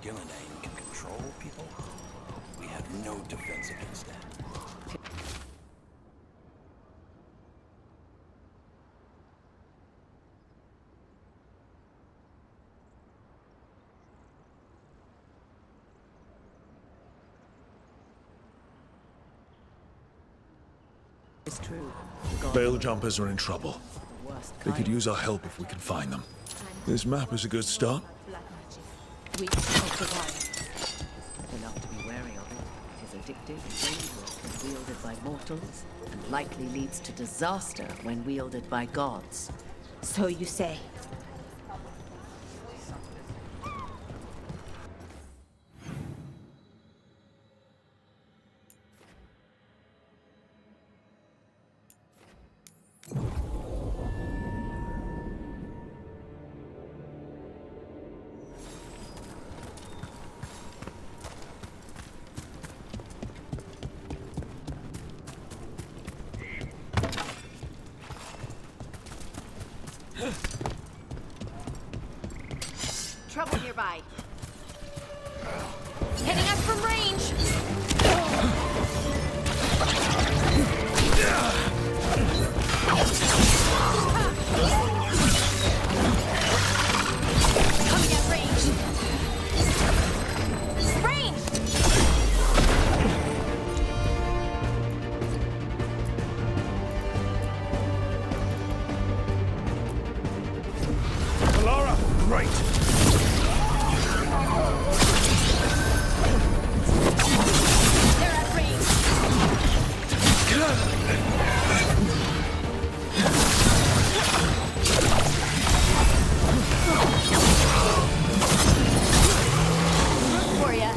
Gillenane can control people, we have no defense against that. It's true. Veil jumpers are in trouble. They could use our help if we can find them. This map is a good start. We can survive. Enough to be wary of it. It is addictive and dangerous when wielded by mortals, and likely leads to disaster when wielded by gods. So you say. Trouble nearby. Hitting us from range! Coming at range! Range! Alara! Great! They're at range! For ya.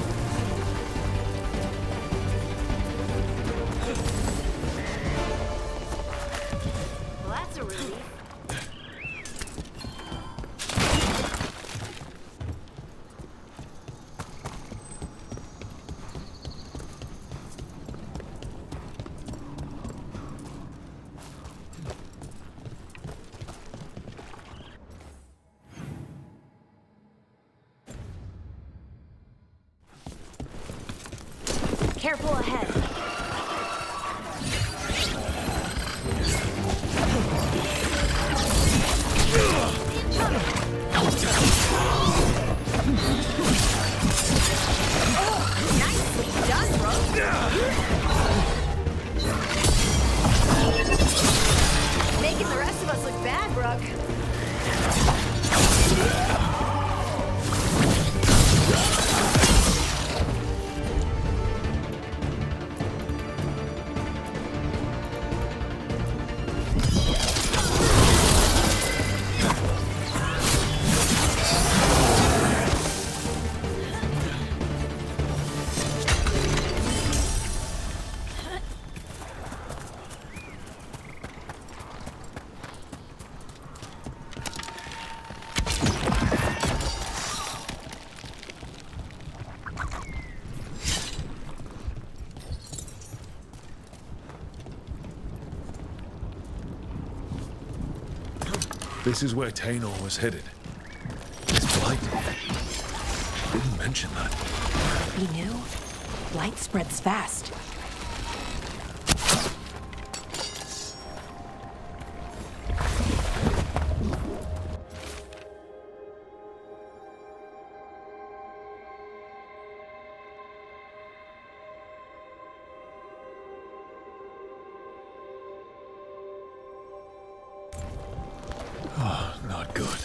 Well, that's a relief. Careful ahead. Nicely done, Rook. Making the rest of us look bad, Rook. This is where Tainor was headed. This blight. Didn't mention that. We knew. Light spreads fast. Not good.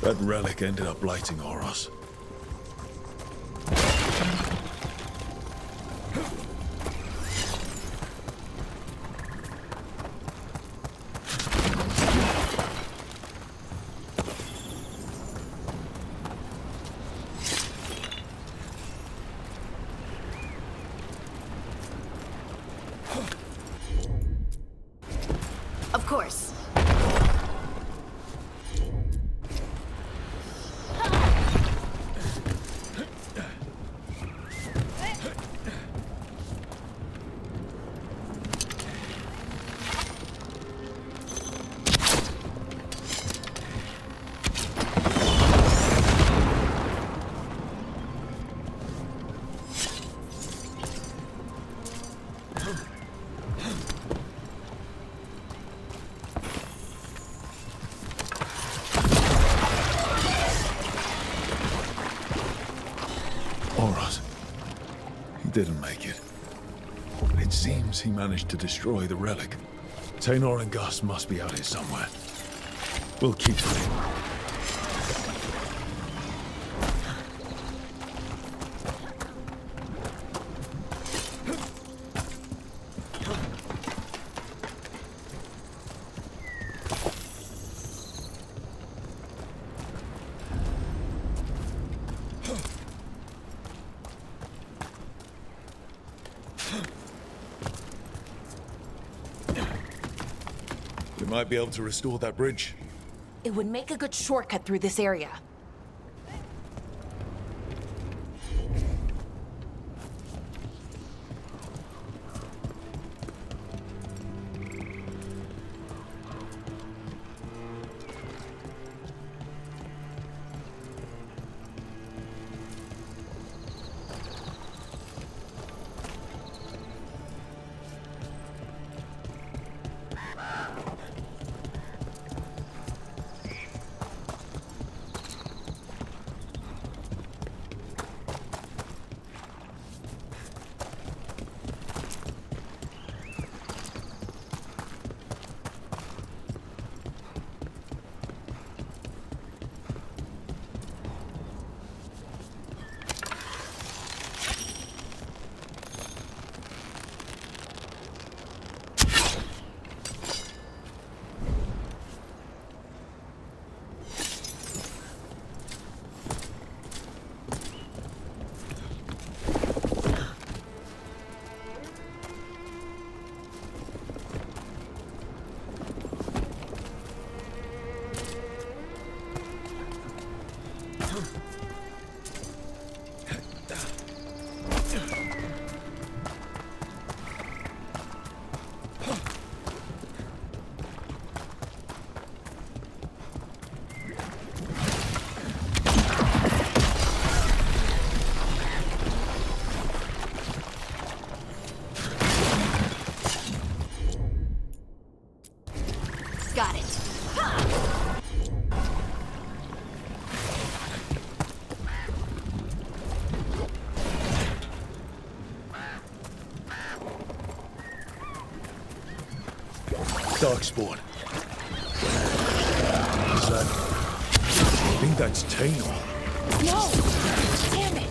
That relic ended up blighting Oros. Of course. didn't make it. But it seems he managed to destroy the relic. Taynor and Gus must be out here somewhere. We'll keep looking. We might be able to restore that bridge. It would make a good shortcut through this area. Got it. Darkspawn. Is that... I think that's Taynor. No! Damn it!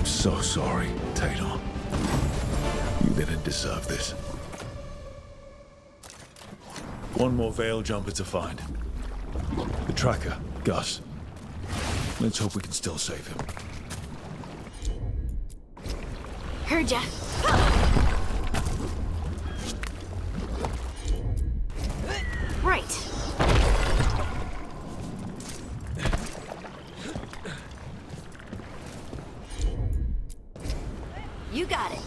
So sorry, Taynor. You didn't deserve this. One more Veil jumper to find. The tracker, Gus. Let's hope we can still save him. Heard ya. Right. You got it.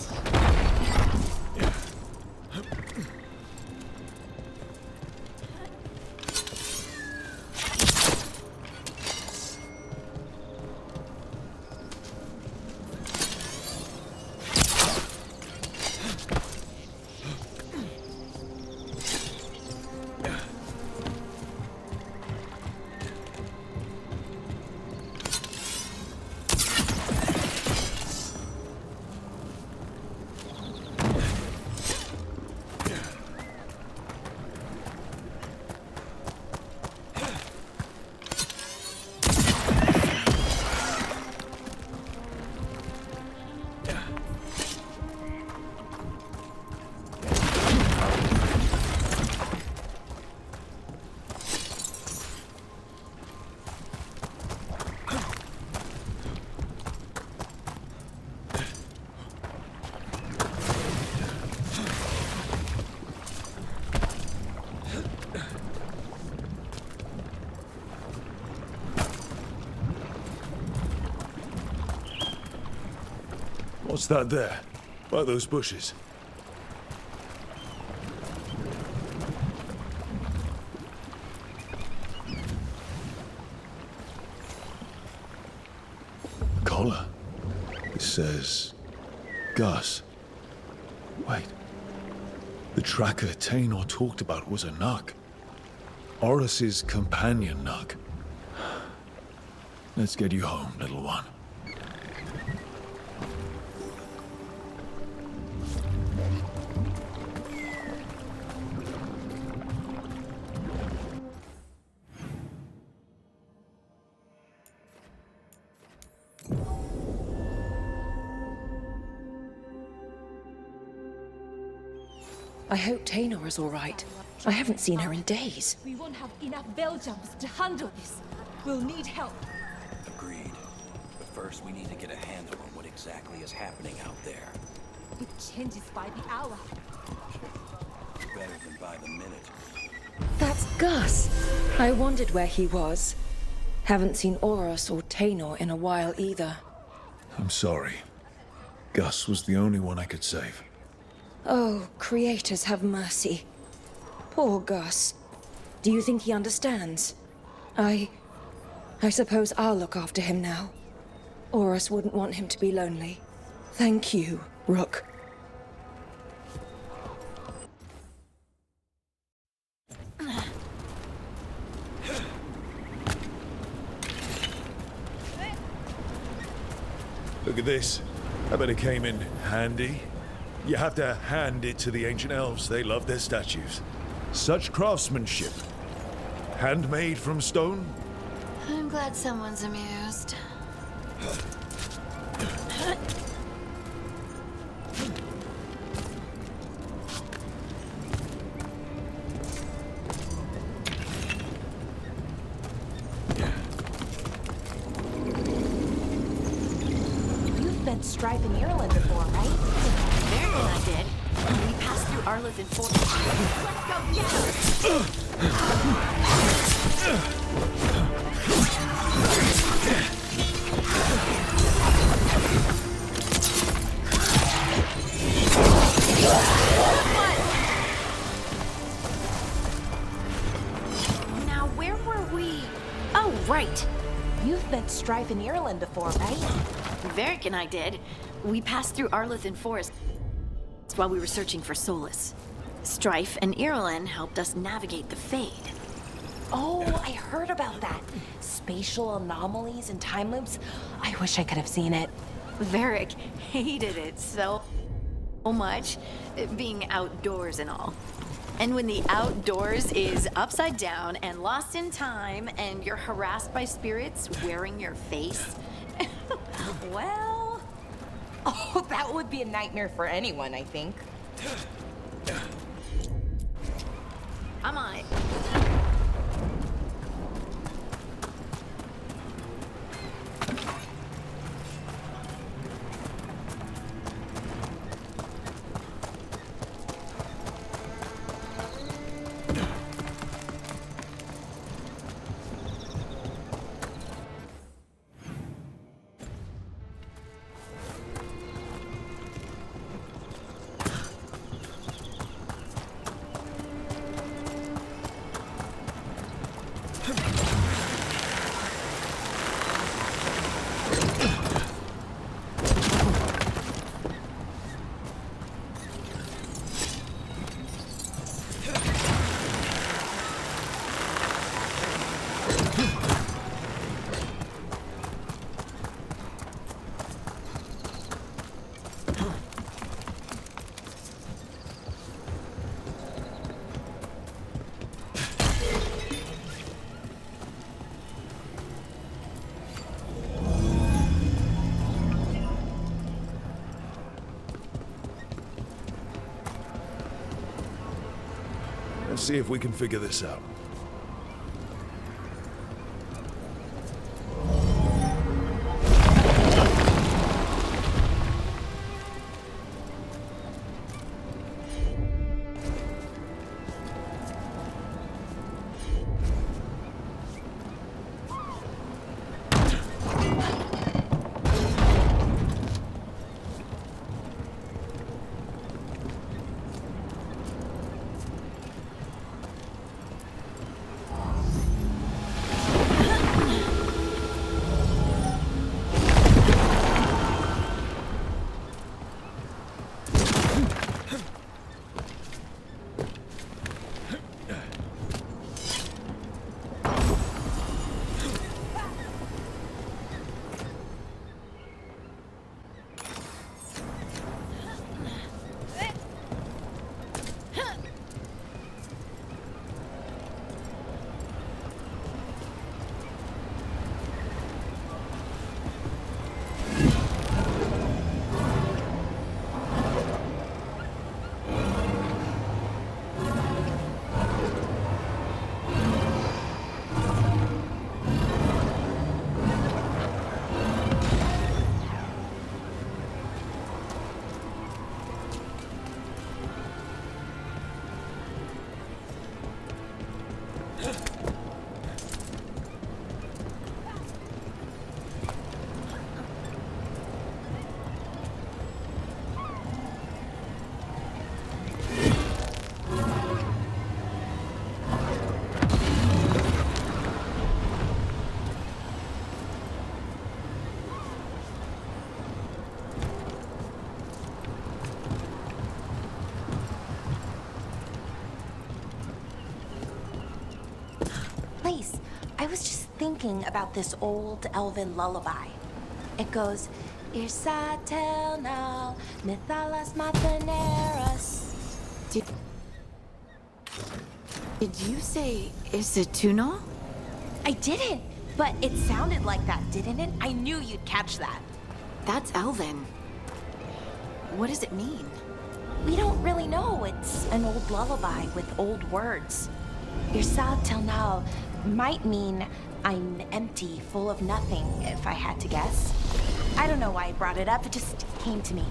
What's that there? By those bushes? Collar. It says... Gus. Wait. The tracker Tainor talked about was a Nug. Oris's companion Nug. Let's get you home, little one. I hope Tainor is all right. I haven't seen her in days. We won't have enough Veilguards to handle this. We'll need help. Agreed. But first, we need to get a handle on what exactly is happening out there. It changes by the hour. Better than by the minute. That's Gus. I wondered where he was. Haven't seen Oros or Tainor in a while either. I'm sorry. Gus was the only one I could save. Oh, creators have mercy. Poor Gus. Do you think he understands? I suppose I'll look after him now. Oros wouldn't want him to be lonely. Thank you, Rook. Look at this. I bet it came in handy. You have to hand it to the ancient elves. They love their statues. Such craftsmanship. Handmade from stone? I'm glad someone's amused. You've been Strife in Ireland before, right? Veilguard I did. We passed through Arleth in 4. Let's go get Now, where were we? Oh, right. You've been Strife in Ireland before, right? Veilguard and I did. We passed through Arleth Forest while we were searching for Solace. Strife and Irulan helped us navigate the Fade. Oh, I heard about that. Spatial anomalies and time loops. I wish I could have seen it. Varric hated it so much, being outdoors and all. And when the outdoors is upside down and lost in time and you're harassed by spirits wearing your face, Well... Oh, that would be a nightmare for anyone, I think. I'm on it. Let's see if we can figure this out. I was just thinking about this old elven lullaby. It goes, Irsa telnal, mithalas mataneras. Did you say Isatuno? I didn't, but it sounded like that, didn't it? I knew you'd catch that. That's Elven. What does it mean? We don't really know. It's an old lullaby with old words. Irsa telnal might mean I'm empty, full of nothing, if I had to guess. I don't know why I brought it up, it just came to me.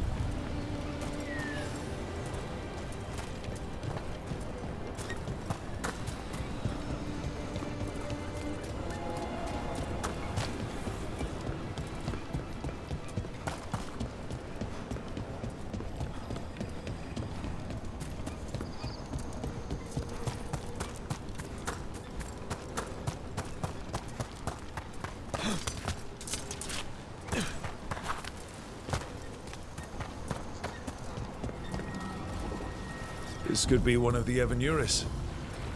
This could be one of the Evanuris.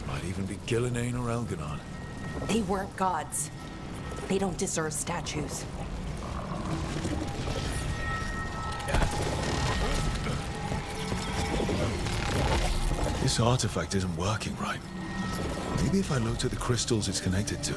Might even be Gillinane or Elganon. They weren't gods. They don't deserve statues. This artifact isn't working right. Maybe if I looked at the crystals it's connected to.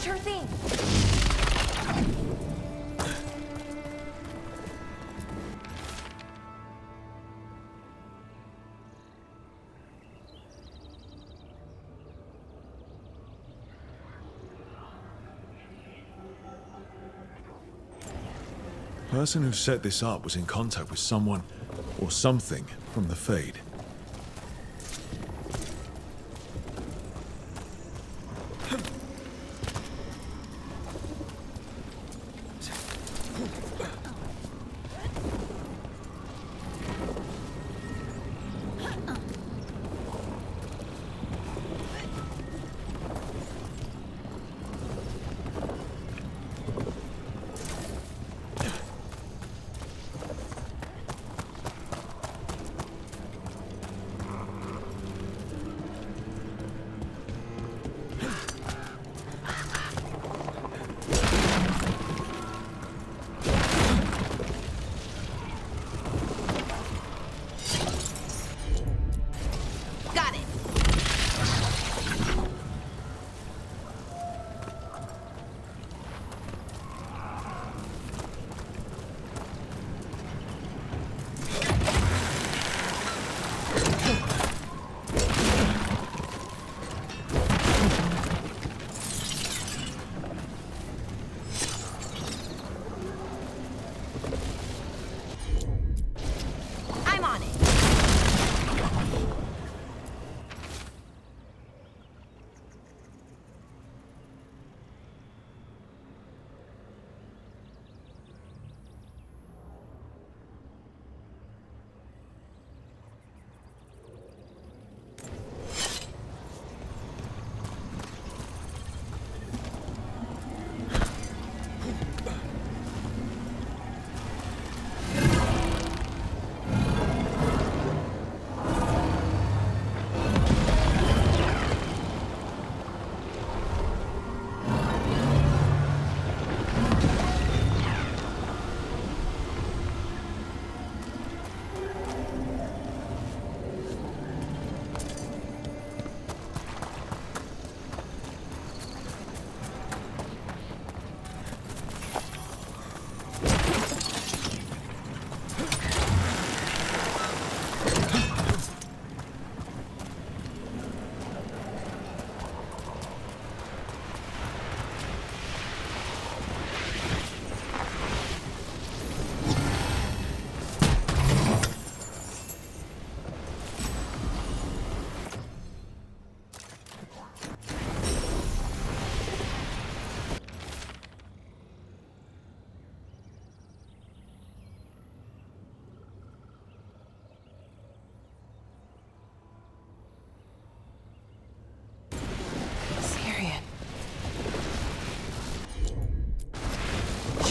Sure thing. The person who set this up was in contact with someone or something from the Fade.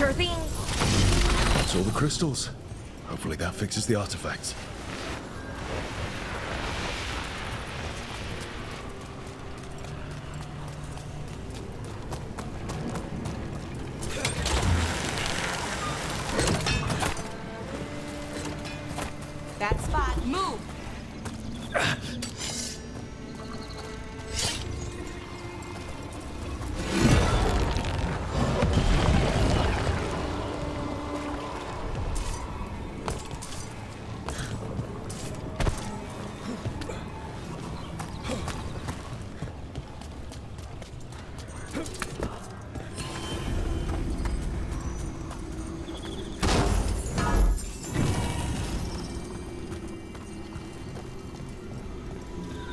Sure thing. That's all the crystals. Hopefully that fixes the artifacts. That spot. Move!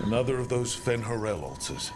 Another of those Fen'Harel altars.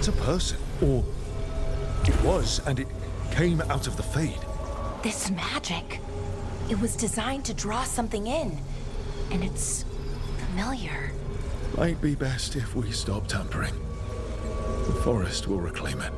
That's a person. Or it was, and it came out of the Fade. This magic. It was designed to draw something in. And it's familiar. Might be best if we stop tampering. The forest will reclaim it.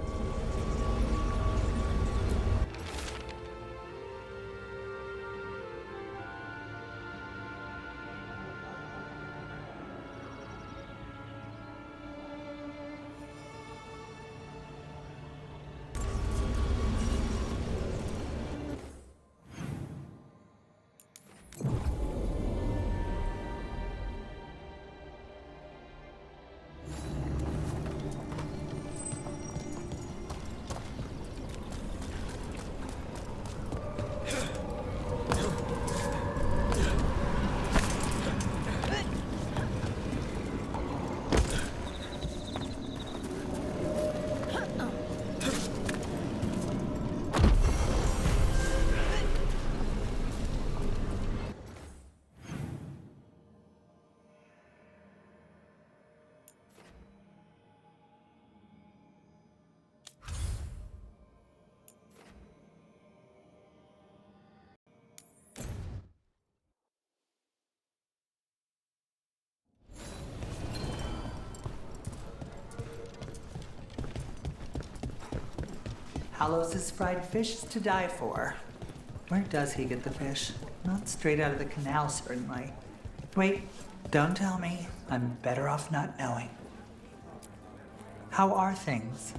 Halos's fried fish is to die for. Where does he get the fish? Not straight out of the canal, certainly. Wait, don't tell me. I'm better off not knowing. How are things?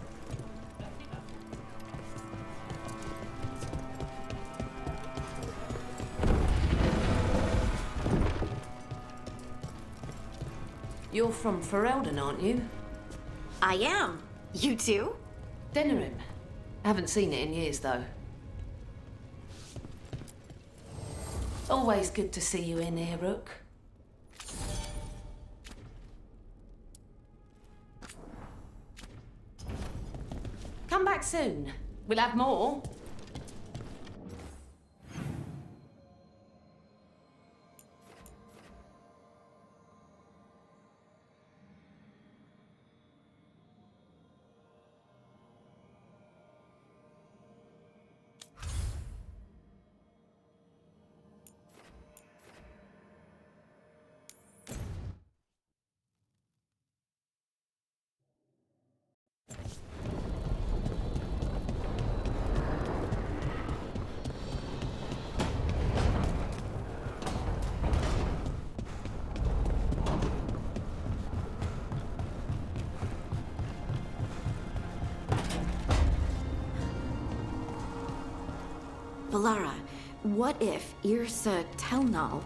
You're from Ferelden, aren't you? I am. You too? Denerim. Haven't seen it in years, though. Always good to see you in here, Rook. Come back soon. We'll have more. Balara, what if Irsa Telnal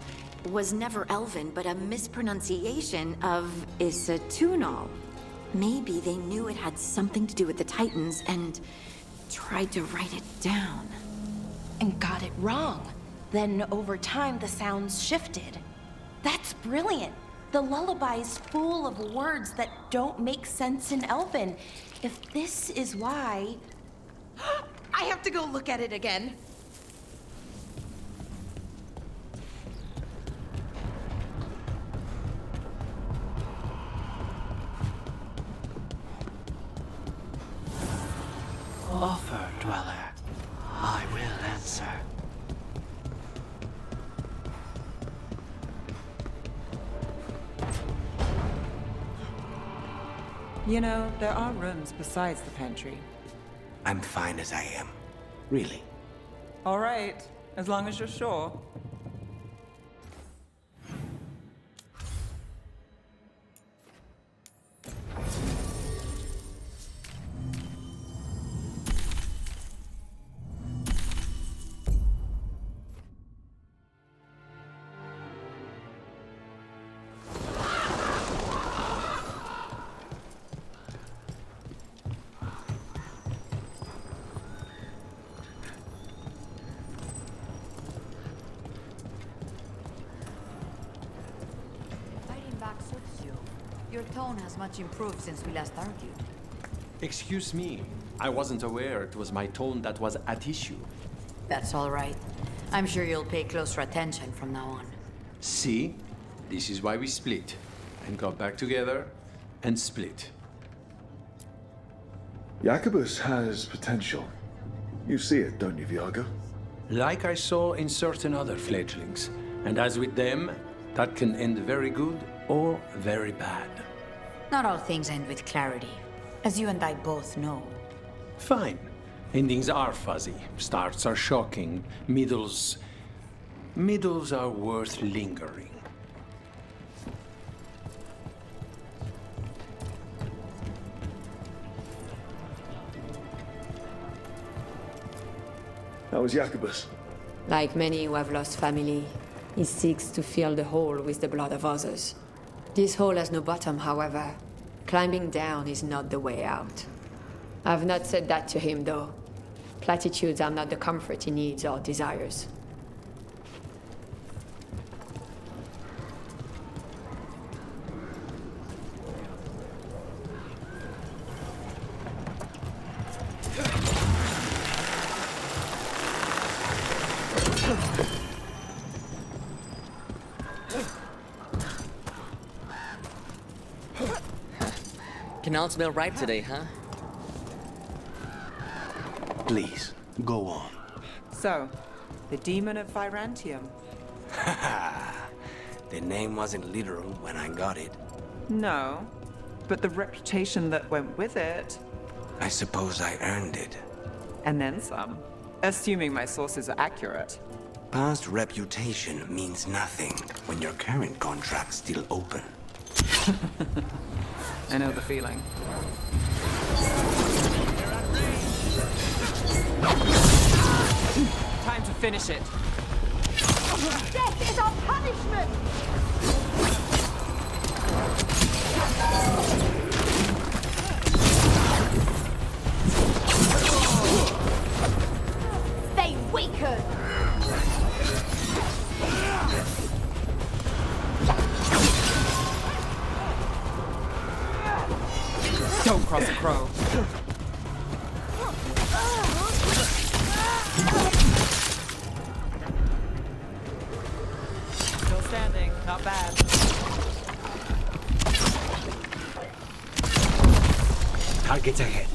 was never Elven, but a mispronunciation of Issa Tunal? Maybe they knew it had something to do with the Titans and tried to write it down. and got it wrong. Then over time, the sounds shifted. That's brilliant. The lullaby's full of words that don't make sense in Elven. If this is why... I have to go look at it again. Offer, Dweller. I will answer. You know, there are rooms besides the pantry. I'm fine as I am. Really. All right, as long as you're sure. Your tone has much improved since we last argued. Excuse me. I wasn't aware it was my tone that was at issue. That's all right. I'm sure you'll pay closer attention from now on. See? This is why we split. And got back together, and split. Jacobus has potential. You see it, don't you, Viago? Like I saw in certain other fledglings. And as with them, that can end very good or very bad. Not all things end with clarity, as you and I both know. Fine. Endings are fuzzy. Starts are shocking. Middles are worth lingering. How was Jacobus? Like many who have lost family, he seeks to fill the hole with the blood of others. This hole has no bottom, however. Climbing down is not the way out. I've not said that to him, though. Platitudes are not the comfort he needs or desires. Can all smell ripe today, huh? Please, go on. So, the Demon of Virantium. The name wasn't literal when I got it. No, but the reputation that went with it. I suppose I earned it. And then some. Assuming my sources are accurate. Past reputation means nothing when your current contract's still open. I know the feeling. Time to finish it. Death is our punishment! They weaken! Don't cross a crow. Still standing, not bad. Targets ahead.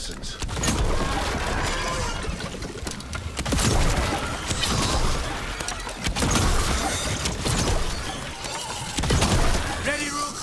lessons. Ready, Rook?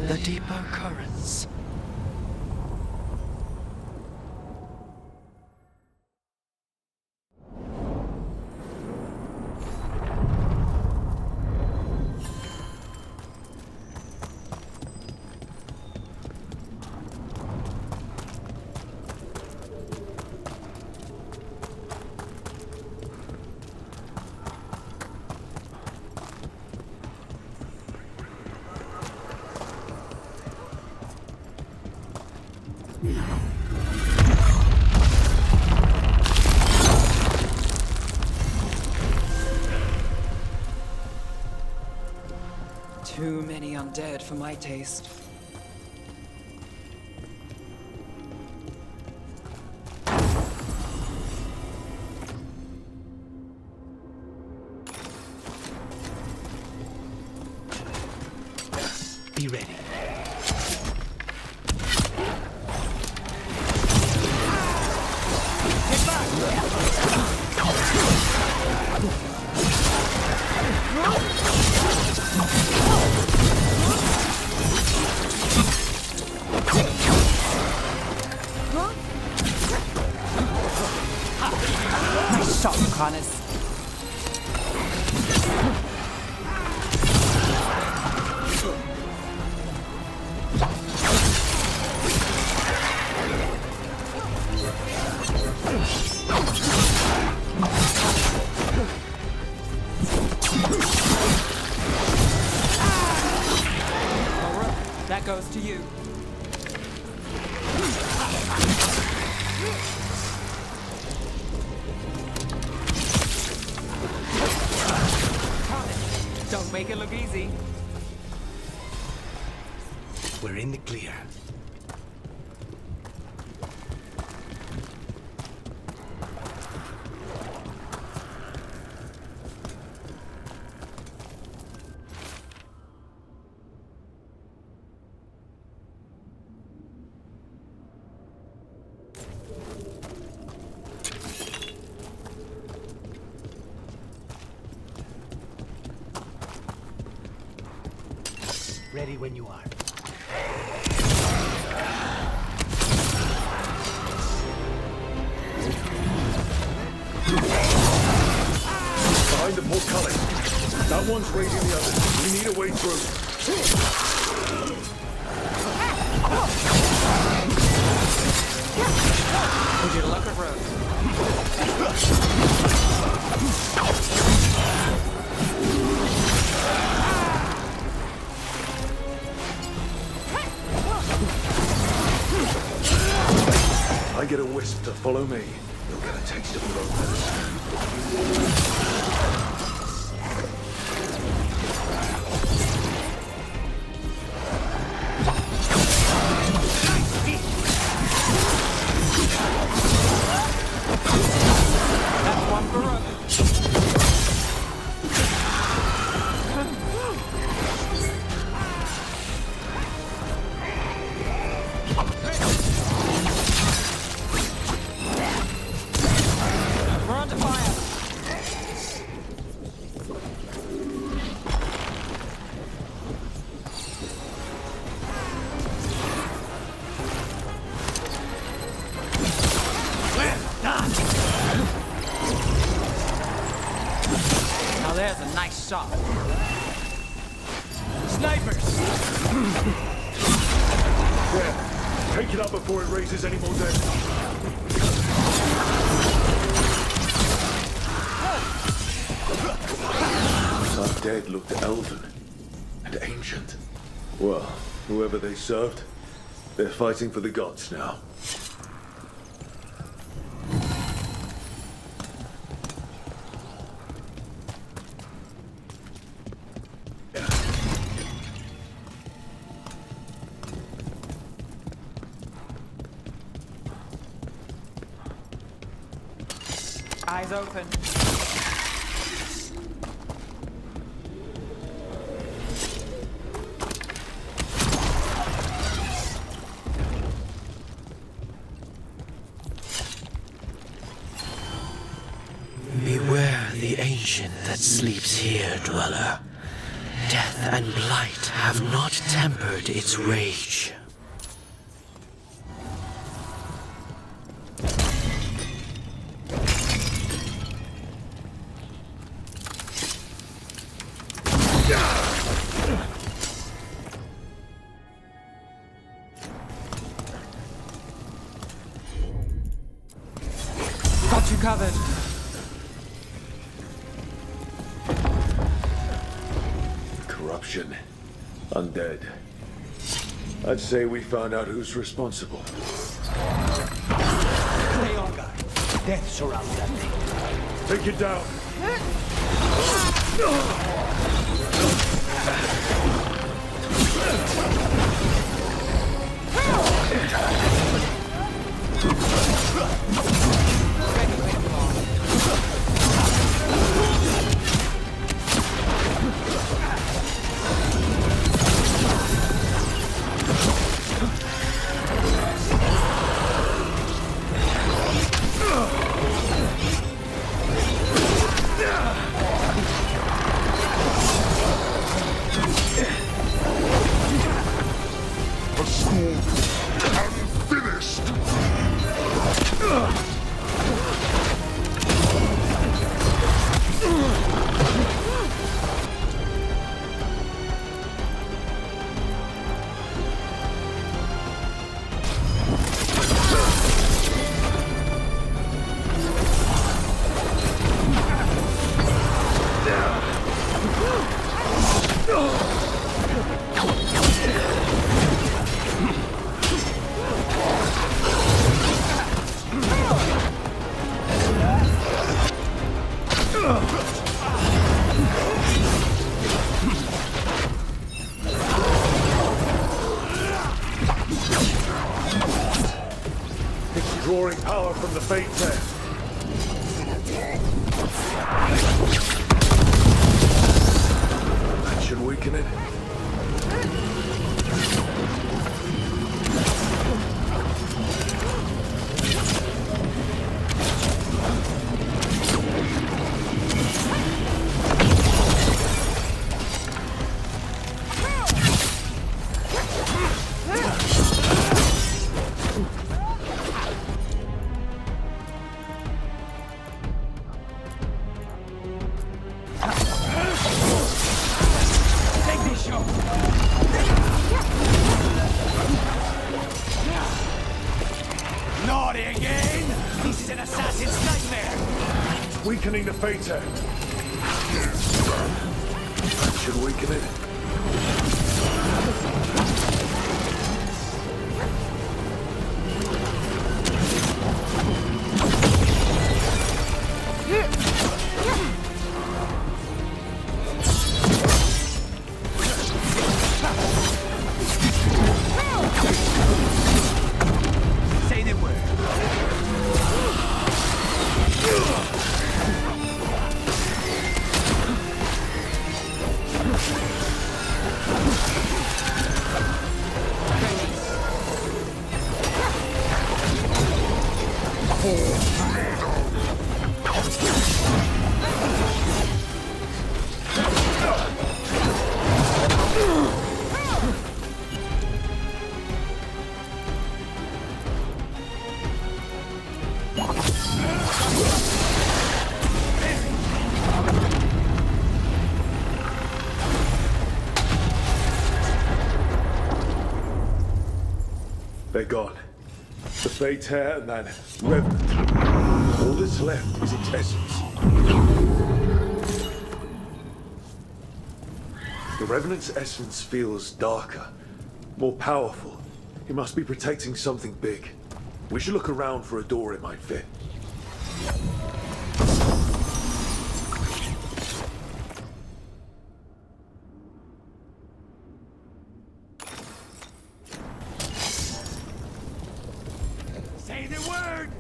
The deeper currents. Too many undead for my taste. Be ready. Nice shot, Lucanis. That goes to you. Don't make it look easy. We're in the clear. Ready when you are. Behind the portcullis. That one's raiding the others. We need a way through. Would you look at Rook? I get a wisp to follow me. You'll get a taste of Rook. That's one for Rook. We're under fire. Now there's a nice shot. Snipers! Yeah, take it up before it raises any more damage. Undead looked elven and ancient. Well, whoever they served, they're fighting for the gods now. Eyes open. Beware the ancient that sleeps here, dweller. Death and blight have not tempered its rage. Got you covered. Corruption. Undead. I'd say we found out who's responsible. Stay on, guard. Death surrounds that thing. Take it down. Drawing power from the fate there. That should weaken it. Naughty again! This is an assassin's nightmare! Weakening the fate there. That should weaken it. Say the word. They're gone. The Fate Hair and that Revenant. All that's left is its essence. The Revenant's essence feels darker, more powerful. He must be protecting something big. We should look around for a door it might fit. Say the word!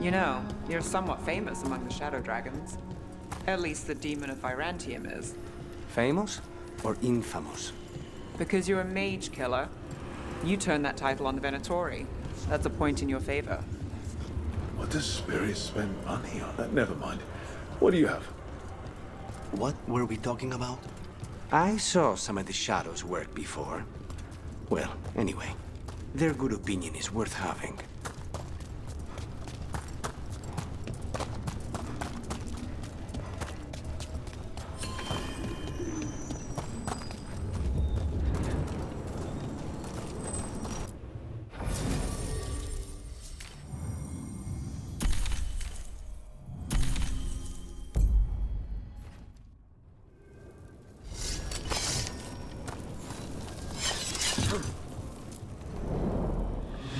You know, you're somewhat famous among the Shadow Dragons. At least the Demon of Virantium is. Famous or infamous? Because you're a mage killer. You turned that title on the Venatori. That's a point in your favor. What does Spirit spend money on? That? Never mind. What do you have? What were we talking about? I saw some of the Shadows work before. Well, anyway, their good opinion is worth having.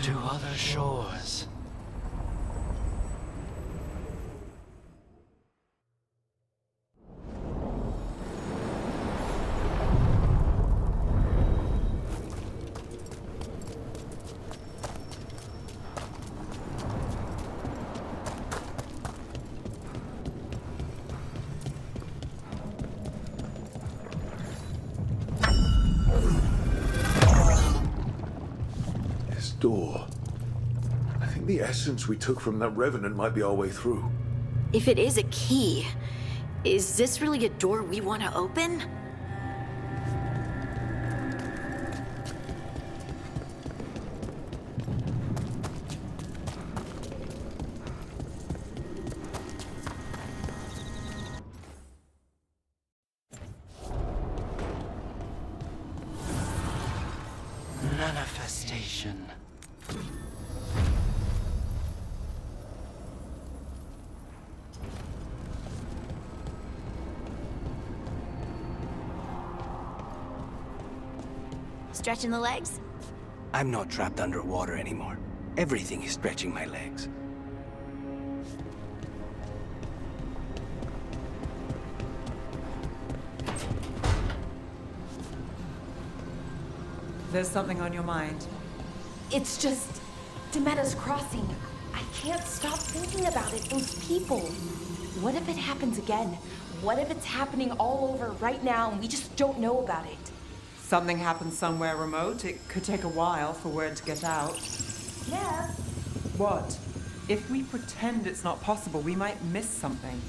To other shores. This door. I think the essence we took from that Revenant might be our way through. If it is a key, is this really a door we want to open? Manifestation. Stretching the legs? I'm not trapped underwater anymore. Everything is stretching my legs. There's something on your mind. It's just Demetta's Crossing. I can't stop thinking about it. Those people. What if it happens again? What if it's happening all over right now and we just don't know about it? Something happens somewhere remote. It could take a while for word to get out. Yeah. What? If we pretend it's not possible, we might miss something.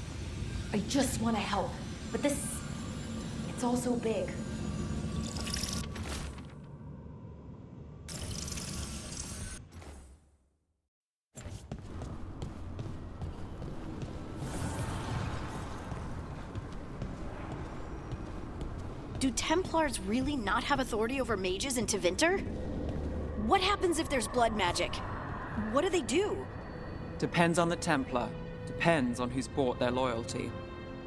I just want to help. But this... it's all so big. Do Templars really not have authority over mages in Tevinter? What happens if there's blood magic? What do they do? Depends on the Templar. Depends on who's bought their loyalty.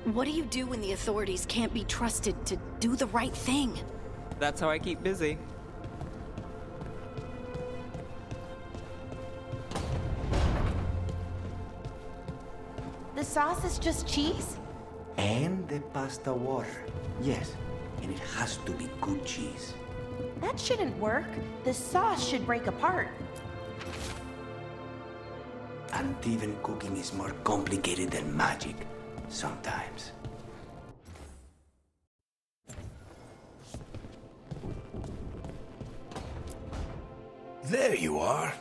What do you do when the authorities can't be trusted to do the right thing? That's how I keep busy. The sauce is just cheese? And the pasta water. Yes, and it has to be good cheese. That shouldn't work. The sauce should break apart. And even cooking is more complicated than magic, sometimes. There you are.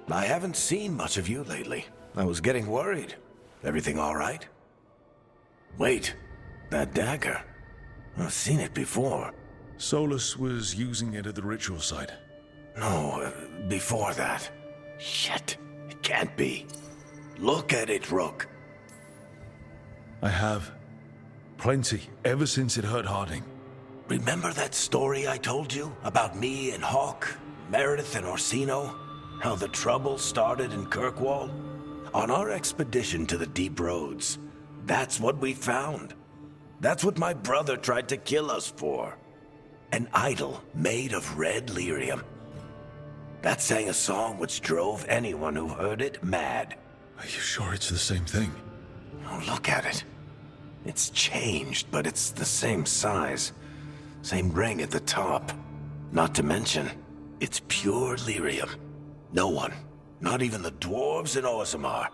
I haven't seen much of you lately. I was getting worried. Everything all right? Wait, that dagger. I've seen it before. Solus was using it at the ritual site. No, before that. Shit, it can't be. Look at it, Rook. I have. Plenty, ever since it hurt Harding. Remember that story I told you about me and Hawk, Meredith and Orsino? How the trouble started in Kirkwall? On our expedition to the Deep Roads, that's what we found. That's what my brother tried to kill us for. An idol made of red lyrium. That sang a song which drove anyone who heard it mad. Are you sure it's the same thing? Oh, look at it. It's changed, but it's the same size. Same ring at the top. Not to mention, it's pure lyrium. No one, not even the dwarves in Orzammar,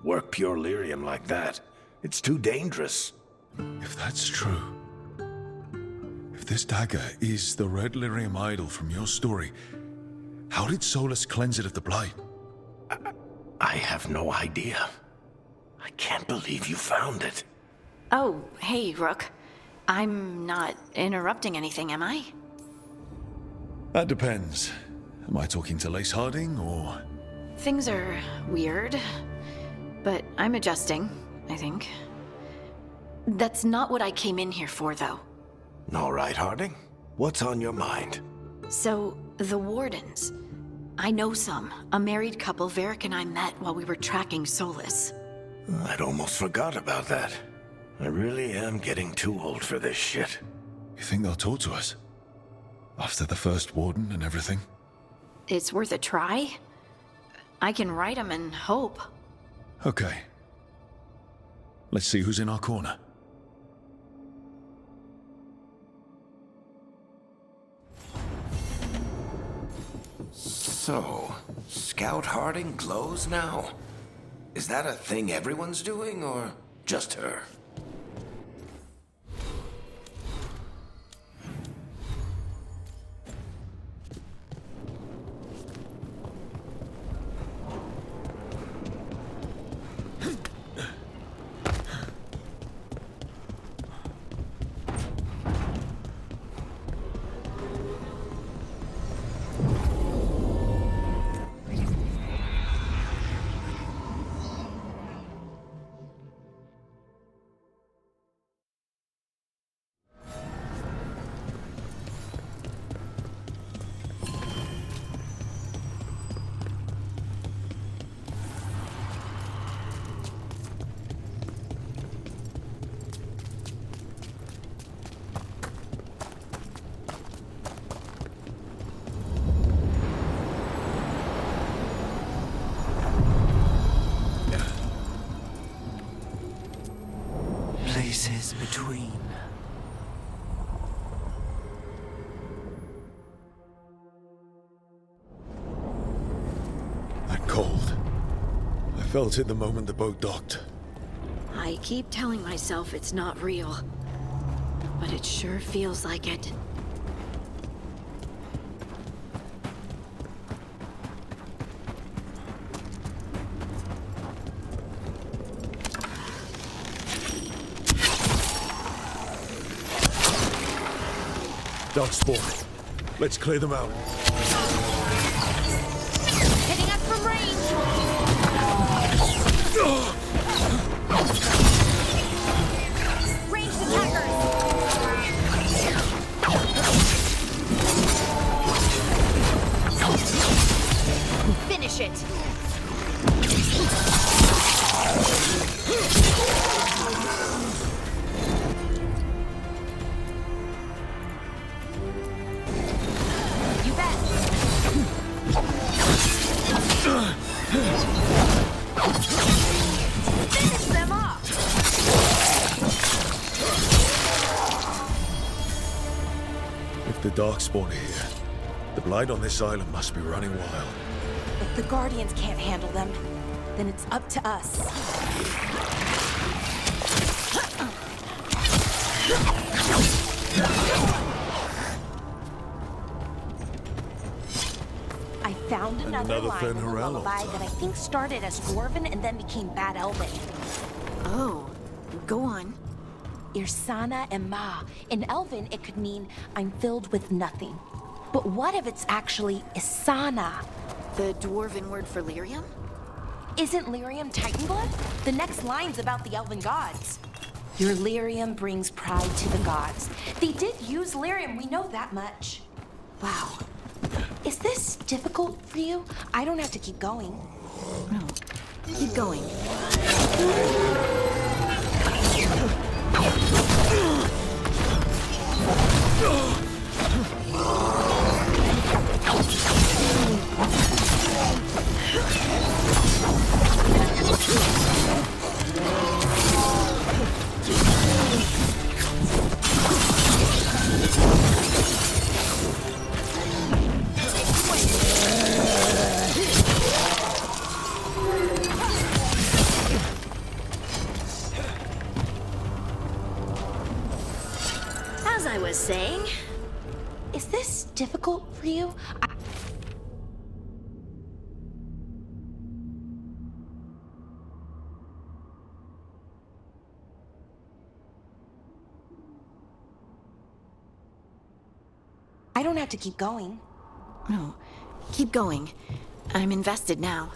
work pure lyrium like that. It's too dangerous. If that's true, if this dagger is the red lyrium idol from your story, how did Solus cleanse it of the blight? I have no idea. I can't believe you found it. Oh, hey, Rook. I'm not interrupting anything, am I? That depends. Am I talking to Lace Harding, or...? Things are weird, but I'm adjusting, I think. That's not what I came in here for, though. All right, Harding. What's on your mind? So, the Wardens. I know some. A married couple Varric and I met while we were tracking Solus. I'd almost forgot about that. I really am getting too old for this shit. You think they'll talk to us? After the first warden and everything? It's worth a try. I can write them and hope. Okay. Let's see who's in our corner. So, Scout Harding glows now? Is that a thing everyone's doing, or just her? Places between. That cold. I felt it the moment the boat docked. I keep telling myself it's not real, but it sure feels like it. Darkspawn. Let's clear them out. Hitting us from range! Ranged attackers! Finish it! Finish them off! If the Darkspawn are here, the blight on this island must be running wild. If the Guardians can't handle them, then it's up to us. I found another line in the lullaby that I think started as Dwarven and then became Bad Elven. Oh, go on. Irsana and Ma. In Elven, it could mean I'm filled with nothing. But what if it's actually Isana? The Dwarven word for lyrium? Isn't lyrium Titan blood? The next line's about the Elven gods. Your lyrium brings pride to the gods. They did use lyrium, we know that much. Wow. Is this difficult for you? I don't have to keep going. No. Keep going. As I was saying, is this difficult for you? I don't have to keep going. No. Keep going. I'm invested now.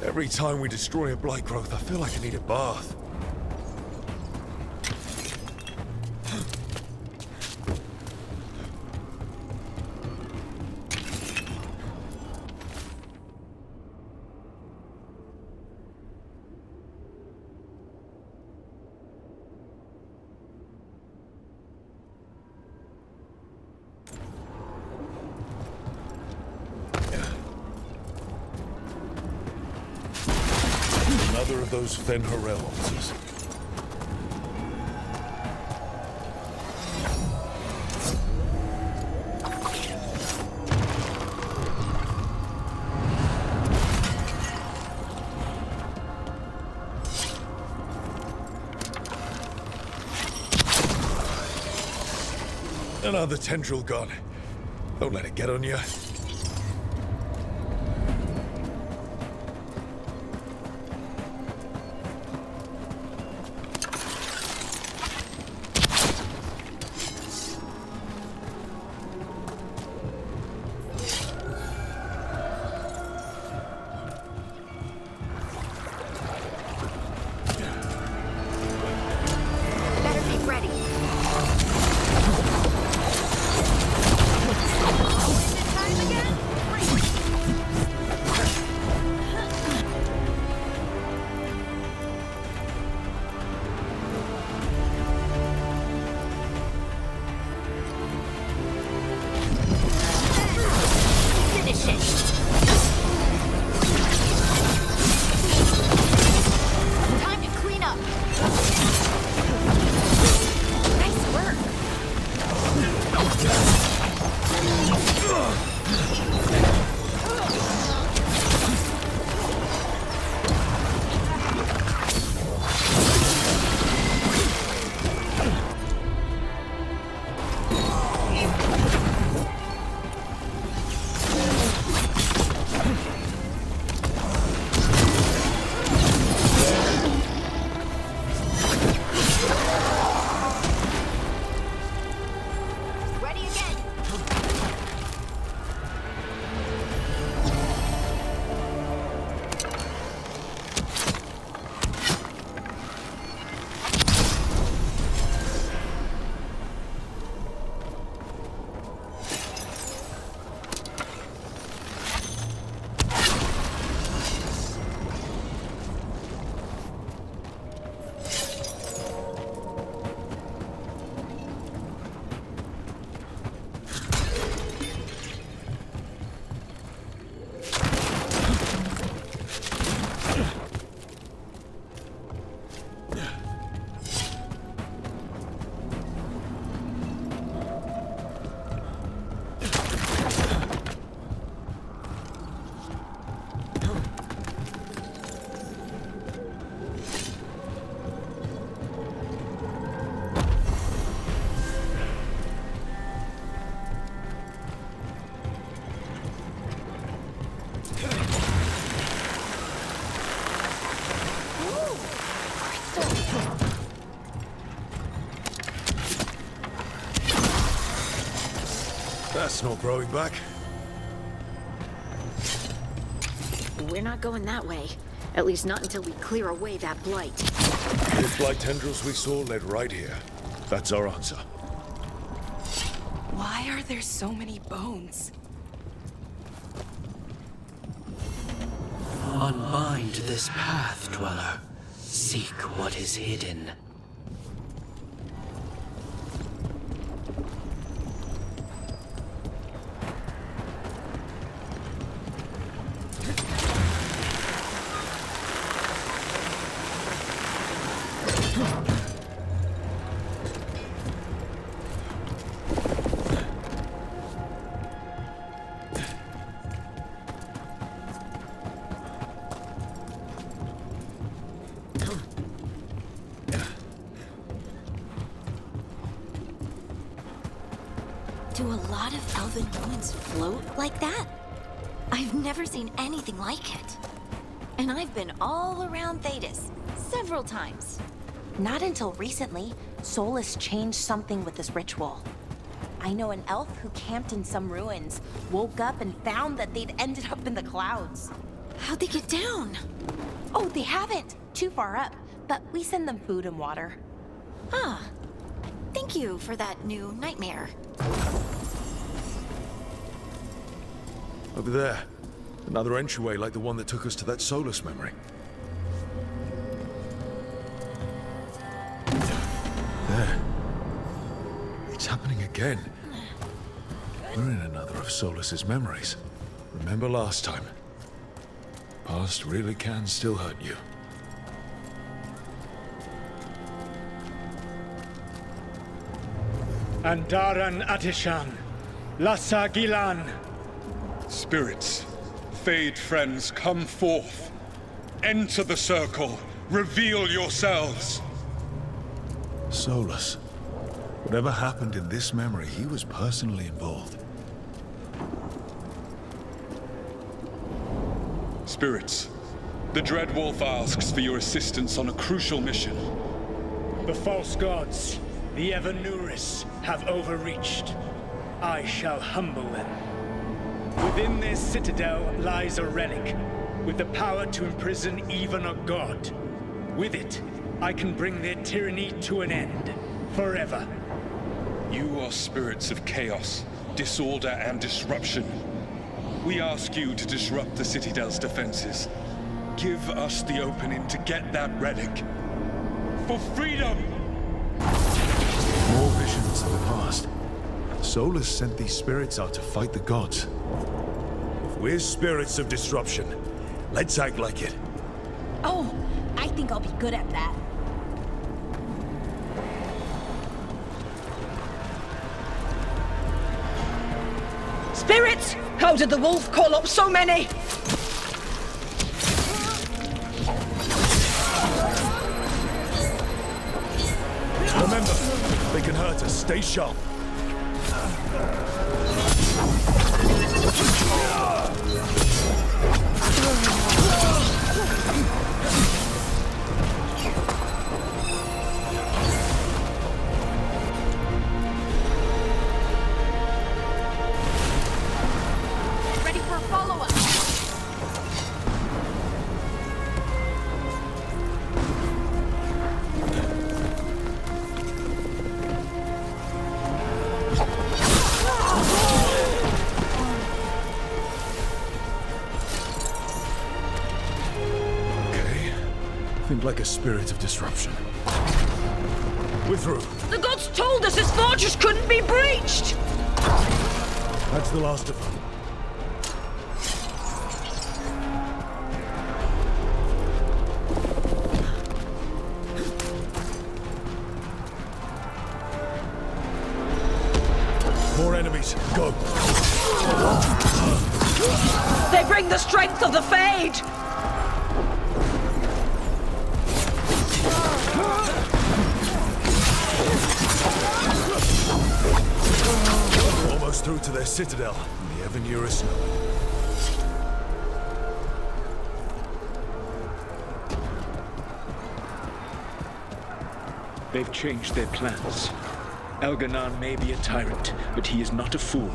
Every time we destroy a blight growth, I feel like I need a bath. Another of those Fenrir elves. Another tendril gone. Don't let it get on you. That's not growing back. We're not going that way. At least not until we clear away that blight. The blight tendrils we saw led right here. That's our answer. Why are there so many bones? Unbind this path, Dweller. Seek what is hidden. Do a lot of elven ruins float like that? I've never seen anything like it. And I've been all around Thedas several times. Not until recently, Solus changed something with this ritual. I know an elf who camped in some ruins, woke up and found that they'd ended up in the clouds. How'd they get down? Oh, they haven't. Too far up, but we send them food and water. Ah, thank you for that new nightmare. Over there. Another entryway like the one that took us to that Solus memory. There. It's happening again. We're in another of Solus's memories. Remember last time? Past really can still hurt you. Andaran Atishan, Lassa Gilan. Spirits, Fade friends, come forth. Enter the circle. Reveal yourselves. Solus. Whatever happened in this memory, he was personally involved. Spirits, the Dread Wolf asks for your assistance on a crucial mission. The false gods, the Evanuris, have overreached. I shall humble them. Within this citadel lies a relic, with the power to imprison even a god. With it, I can bring their tyranny to an end, forever. You are spirits of chaos, disorder, and disruption. We ask you to disrupt the Citadel's defenses. Give us the opening to get that relic. For freedom! More visions of the past. Solus sent these spirits out to fight the gods. If we're spirits of disruption, let's act like it. Oh, I think I'll be good at that. Spirits! How did the wolf call up so many? Remember, they can hurt us. Stay sharp. Ready for a follow-up. Think like a spirit of disruption. We're through. The gods told us his fortress couldn't be breached! That's the last of them. More enemies. Go. They bring the strength of the Fade! Almost through to their citadel, and the Evanuris know it. They've changed their plans. Elganon may be a tyrant, but he is not a fool.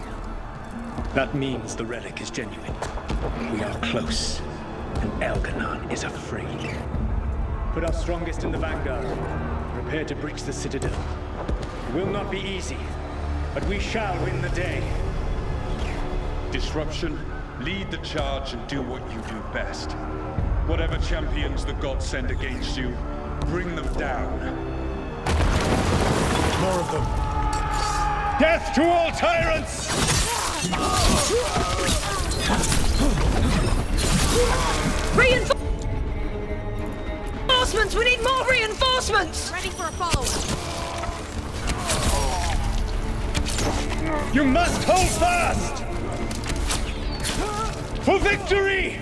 That means the relic is genuine. We are close, and Elganon is afraid. Put our strongest in the vanguard. Prepare to breach the citadel. It will not be easy, but we shall win the day. Disruption, lead the charge and do what you do best. Whatever champions the gods send against you, bring them down. More of them. Death to all tyrants! Reinforcements! We need more reinforcements! Ready for a follow-up. You must hold fast! For victory!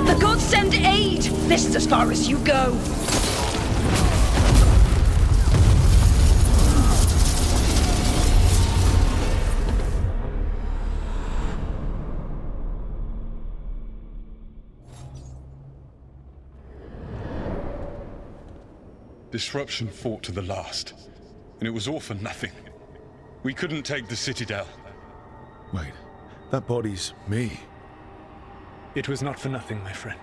The gods send aid! This is as far as you go! Disruption fought to the last, and it was all for nothing. We couldn't take the Citadel. Wait, that body's me. It was not for nothing, my friend.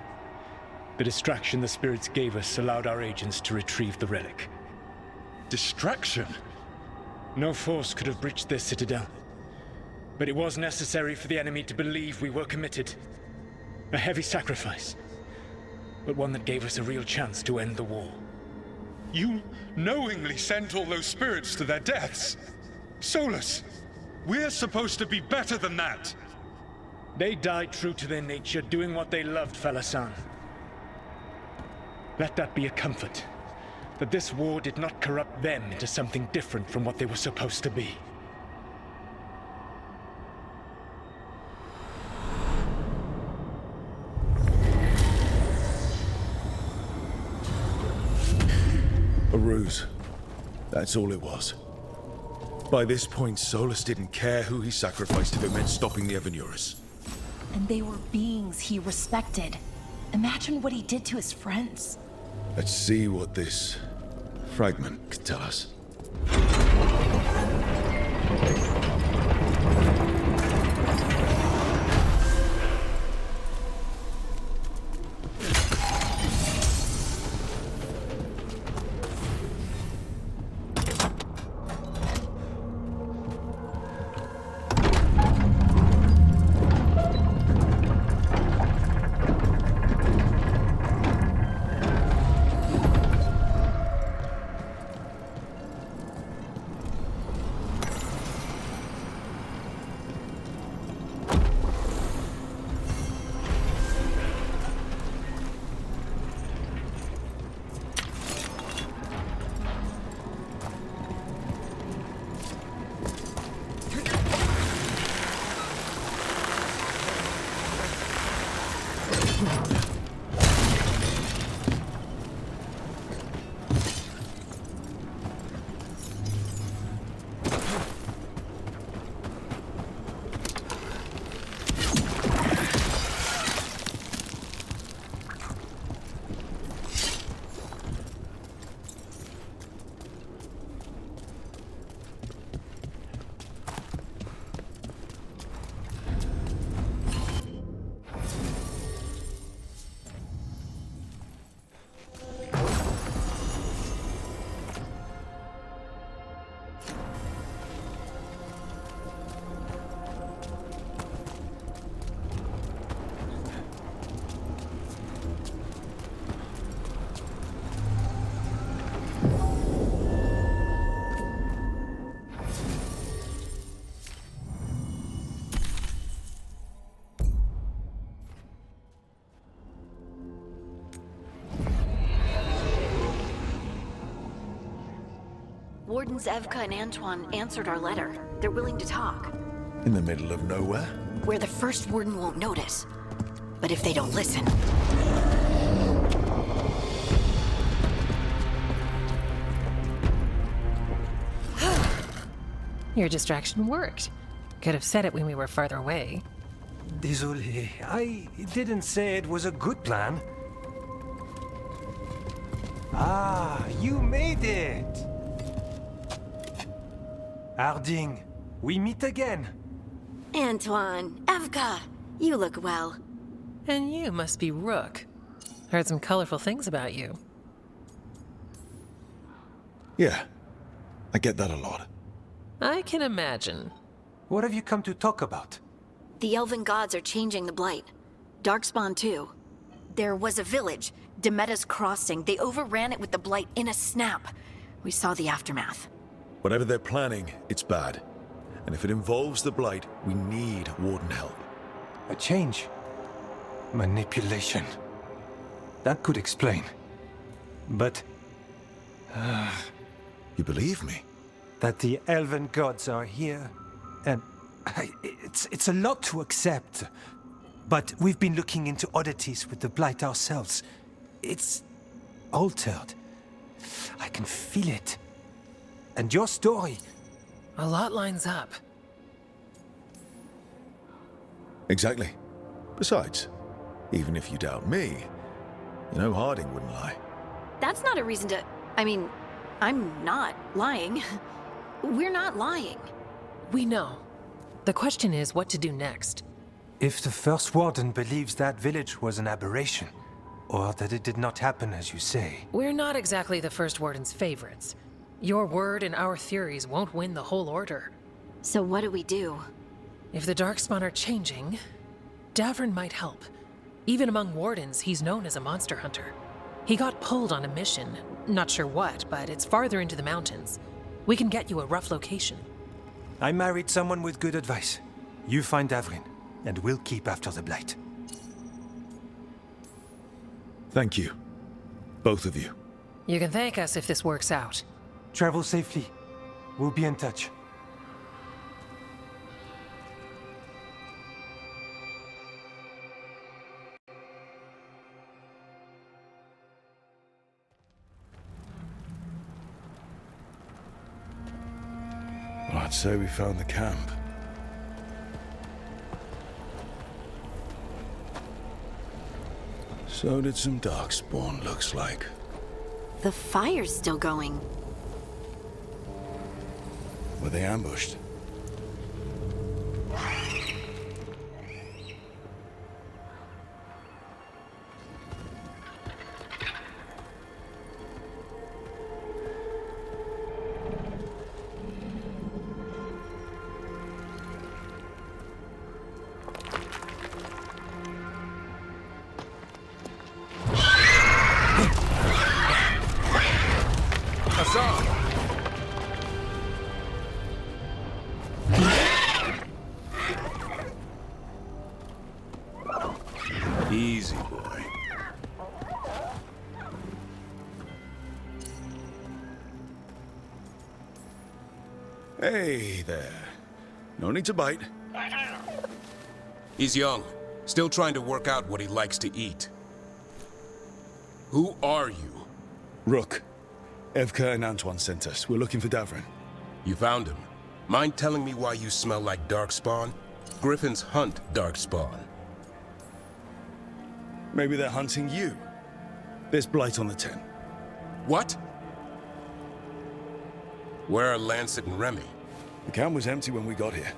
The distraction the spirits gave us allowed our agents to retrieve the relic. Distraction? No force could have breached their citadel. but it was necessary for the enemy to believe we were committed. A heavy sacrifice, but one that gave us a real chance to end the war. You knowingly sent all those spirits to their deaths. Solus, we're supposed to be better than that. They died true to their nature, doing what they loved, Falasan. Let that be a comfort, that this war did not corrupt them into something different from what they were supposed to be. A ruse. That's all it was. By this point, Solus didn't care who he sacrificed if it meant stopping the Evanurus. And they were beings he respected. Imagine what he did to his friends. Let's see what this fragment could tell us. Wardens Evka and Antoine answered our letter. They're willing to talk. In the middle of nowhere? Where the first warden won't notice. But if they don't listen... Your distraction worked. Could have said it when we were farther away. Désolé, I didn't say it was a good plan. Ah, you made it! Harding, we meet again. Antoine, Evka, you look well. And you must be Rook. Heard some colorful things about you. Yeah, I get that a lot. I can imagine. What have you come to talk about? The elven gods are changing the Blight. Darkspawn too. There was a village, Demeta's Crossing. They overran it with the Blight in a snap. We saw the aftermath. Whatever they're planning, it's bad. And if it involves the Blight, we need Warden help. A change? Manipulation. That could explain. But... You believe me? That the elven gods are here, and... It's a lot to accept. But we've been looking into oddities with the Blight ourselves. It's... altered. I can feel it. And your story... A lot lines up. Exactly. Besides, even if you doubt me, you know Harding wouldn't lie. That's not a reason to... I mean, I'm not lying. We're not lying. We know. The question is what to do next. If the First Warden believes that village was an aberration, or that it did not happen as you say... We're not exactly the First Warden's favorites. Your word and our theories won't win the whole order. So what do we do? If the Darkspawn are changing, Davrin might help. Even among Wardens, he's known as a monster hunter. He got pulled on a mission. Not sure what, but it's farther into the mountains. We can get you a rough location. I married someone with good advice. You find Davrin, and we'll keep after the Blight. Thank you. Both of you. You can thank us if this works out. Travel safely. We'll be in touch. Well, I'd say we found the camp. So did some Darkspawn, looks like. The fire's still going. Were they ambushed? Easy, boy. Hey there. No need to bite. He's young, still trying to work out what he likes to eat. Who are you? Rook. Evka and Antoine sent us. We're looking for Davrin. You found him. Mind telling me why you smell like Darkspawn? Griffins hunt Darkspawn. Maybe they're hunting you. There's Blight on the 10. What? Where are Lancet and Remy? The camp was empty when we got here.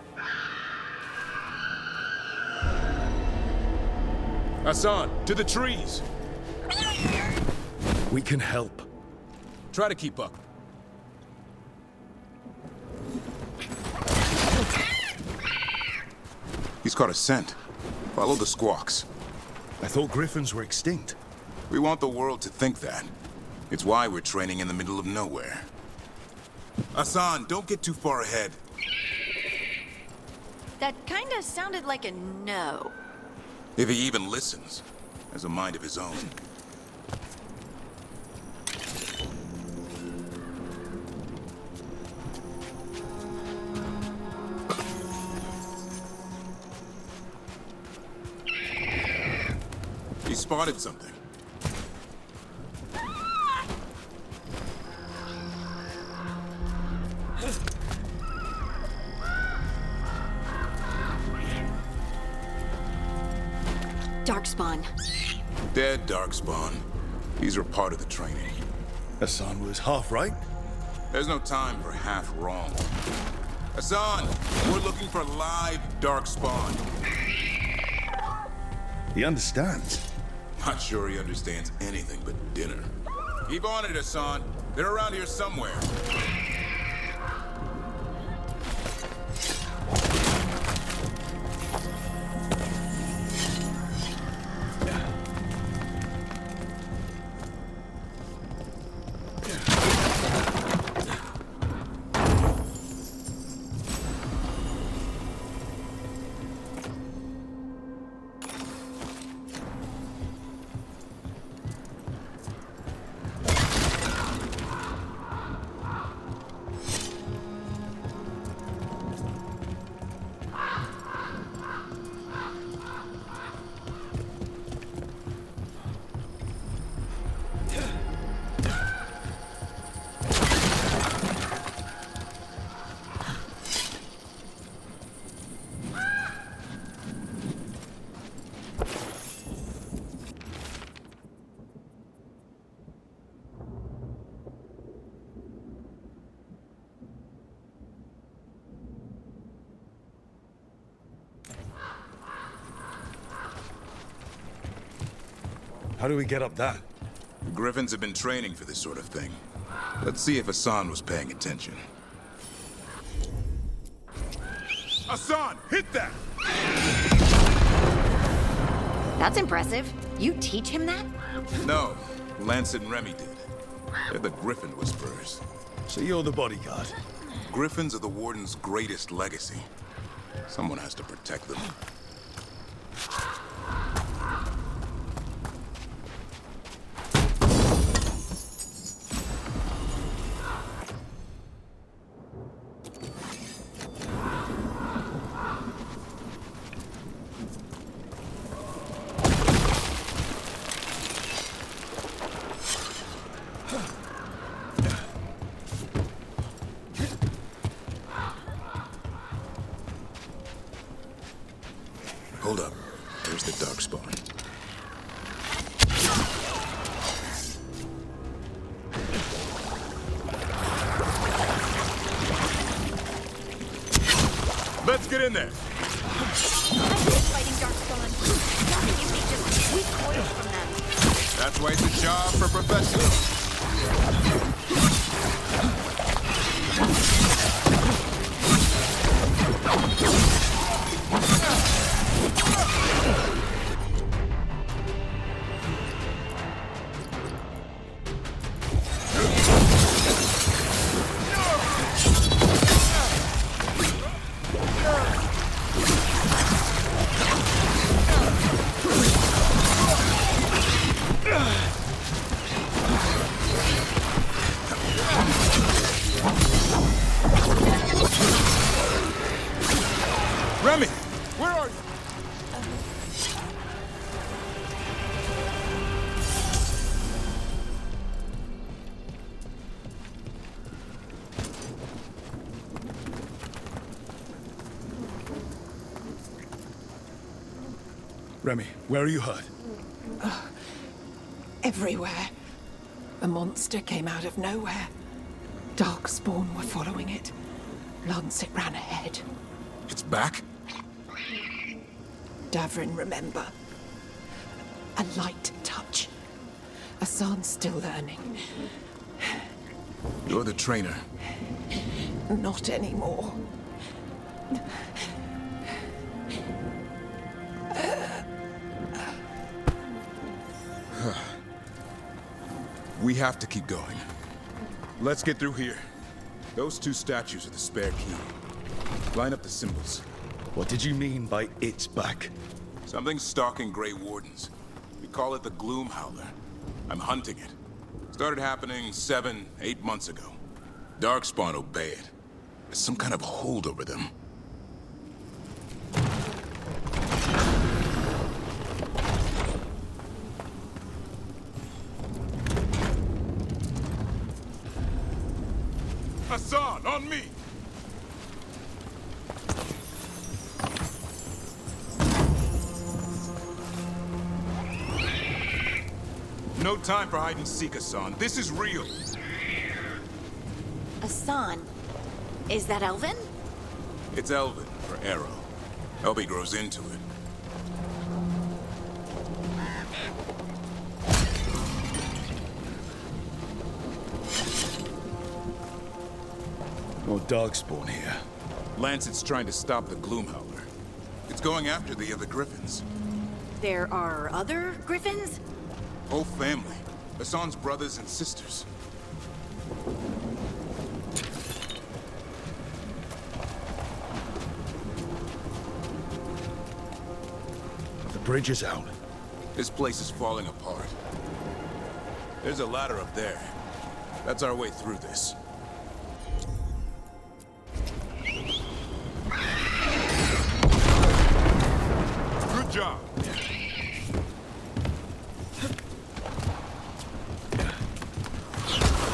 Hassan, to the trees! We can help. Try to keep up. He's caught a scent. Follow the squawks. I thought griffins were extinct. We want the world to think that. It's why we're training in the middle of nowhere. Hassan, don't get too far ahead. That kinda sounded like a no. If he even listens. Has a mind of his own. He spotted something. Darkspawn. Dead Darkspawn. These are part of the training. Hassan was half right. There's no time for half wrong. Hassan, we're looking for live Darkspawn. He understands. Not sure he understands anything but dinner. Keep on it, Hassan. They're around here somewhere. How do we get up that? The Griffins have been training for this sort of thing. Let's see if Hassan was paying attention. Hassan, hit that! That's impressive. You teach him that? No, Lance and Remy did. They're the Griffin Whisperers. So you're the bodyguard? Griffins are the Warden's greatest legacy. Someone has to protect them. Hold up. There's the Darkspawn. Let's get in there. I'm good fighting Darkspawn. Nothing in me just recoils from them. That's why it's a job for professionals. Remy, where are you? Remy, where are you hurt? Everywhere. A monster came out of nowhere. Darkspawn were following it. Lancet ran ahead. It's back? Davrin, remember. A light touch. Hassan's still learning. You're the trainer. Not anymore. We have to keep going. Let's get through here. Those two statues are the spare key. Line up the symbols. What did you mean by it's back? Something's stalking Grey Wardens. We call it the Gloom Howler. I'm hunting it. Started happening 7, 8 months ago. Darkspawn obey it. There's some kind of hold over them. Hassan, on me! No time for hide and seek, Hassan. This is real. Hassan? Is that Elven? It's Elven for arrow. Elby grows into it. More Darkspawn here. Lancet's trying to stop the Gloom Howler. It's going after the other Griffins. There are other Griffins? Whole family. Hassan's brothers and sisters. The bridge is out. This place is falling apart. There's a ladder up there. That's our way through this. Good job.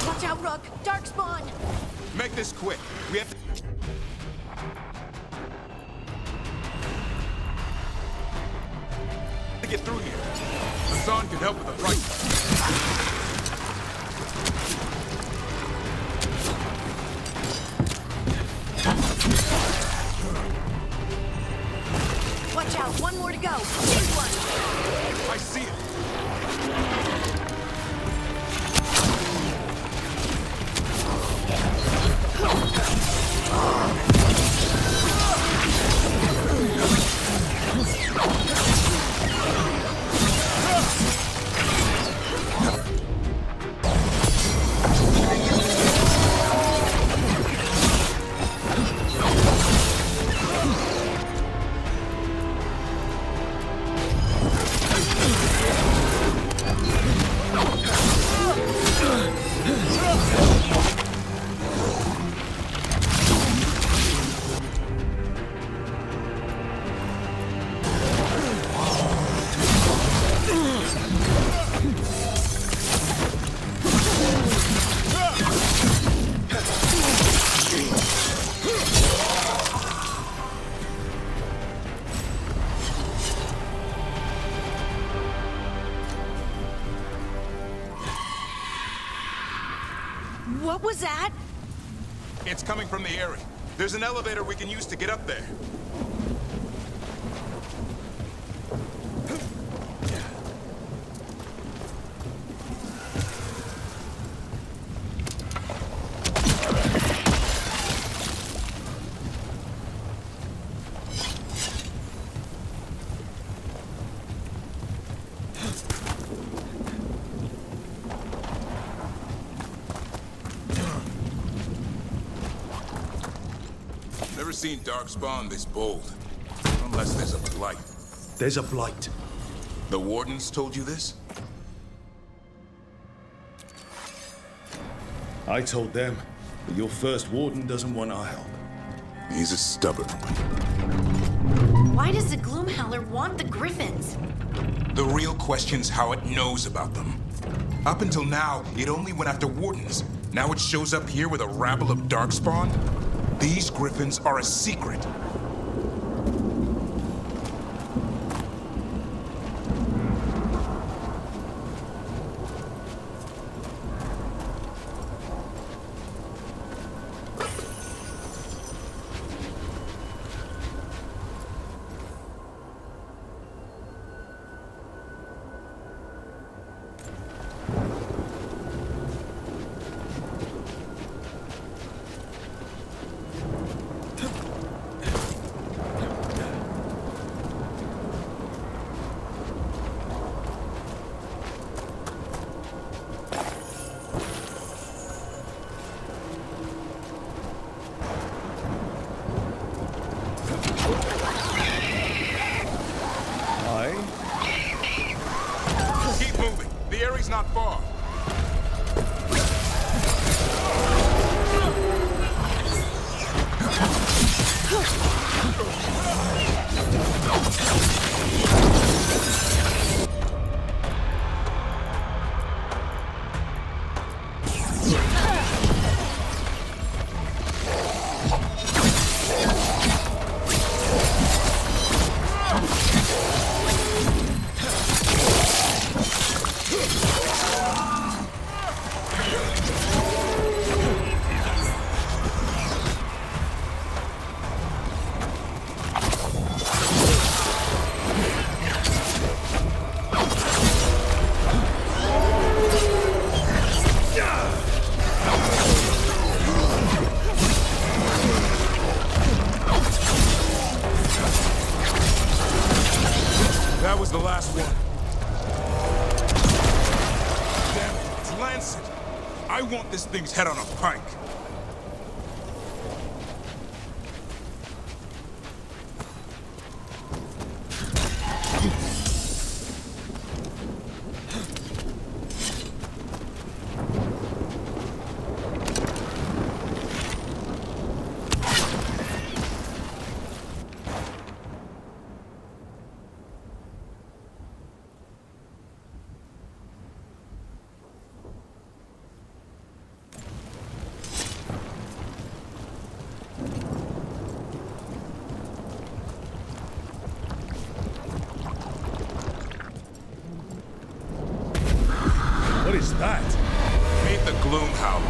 Watch out, Rook! Darkspawn! Make this quick. We have to get through here. Hassan can help with the fight. Watch out, one more to go. Big one! I see it. What was that? It's coming from the area. There's an elevator we can use to get up there. Never seen Darkspawn this bold. Unless there's a blight. There's a blight. The Wardens told you this? I told them, but your first warden doesn't want our help. He's a stubborn one. Why does the Gloomhowler want the Griffins? The real question's how it knows about them. Up until now, it only went after Wardens. Now it shows up here with a rabble of Darkspawn? These Griffins are a secret. Keep moving. The area's not far. That was the last one. Damn it, it's Lancet. I want this thing's head on a pike. What is that? Meet the Gloomhowler.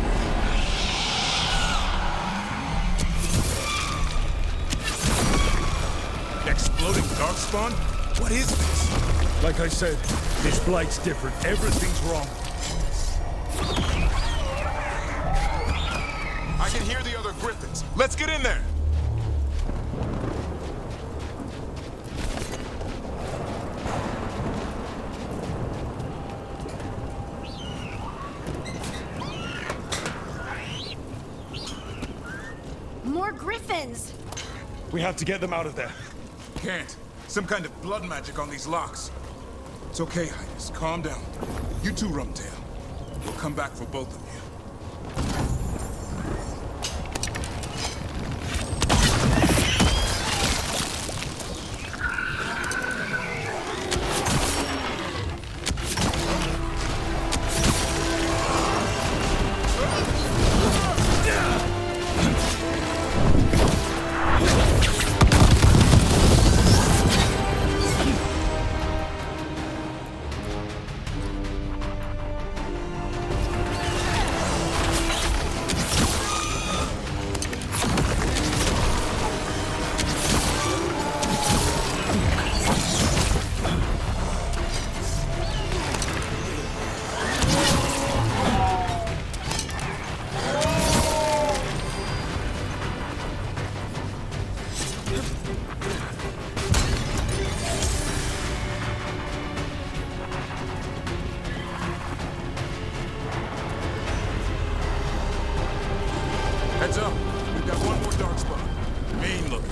Exploding Darkspawn? What is this? Like I said, this blight's different. Everything's wrong. I can hear the other Griffins. Let's get in there. More Griffins! We have to get them out of there. Can't. Some kind of blood magic on these locks. It's okay, Highness. Calm down. You too, Rumtail. We'll come back for both of you. Heads up. We've got one more dark spot. Mean looking.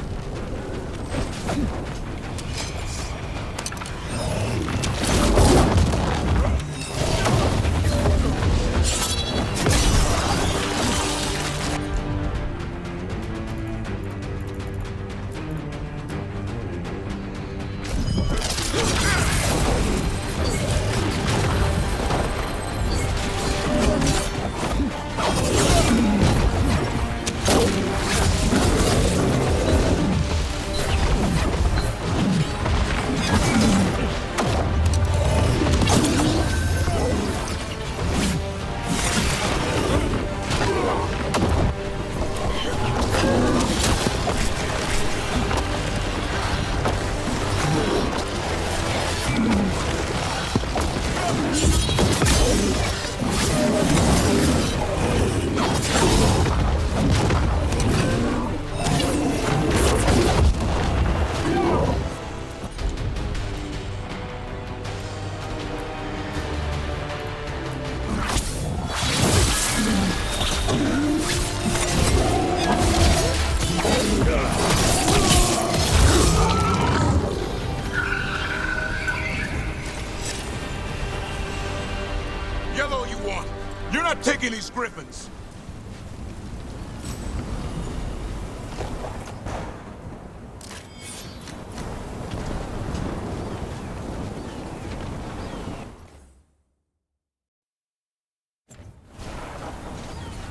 Yellow you want. You're not taking these griffins.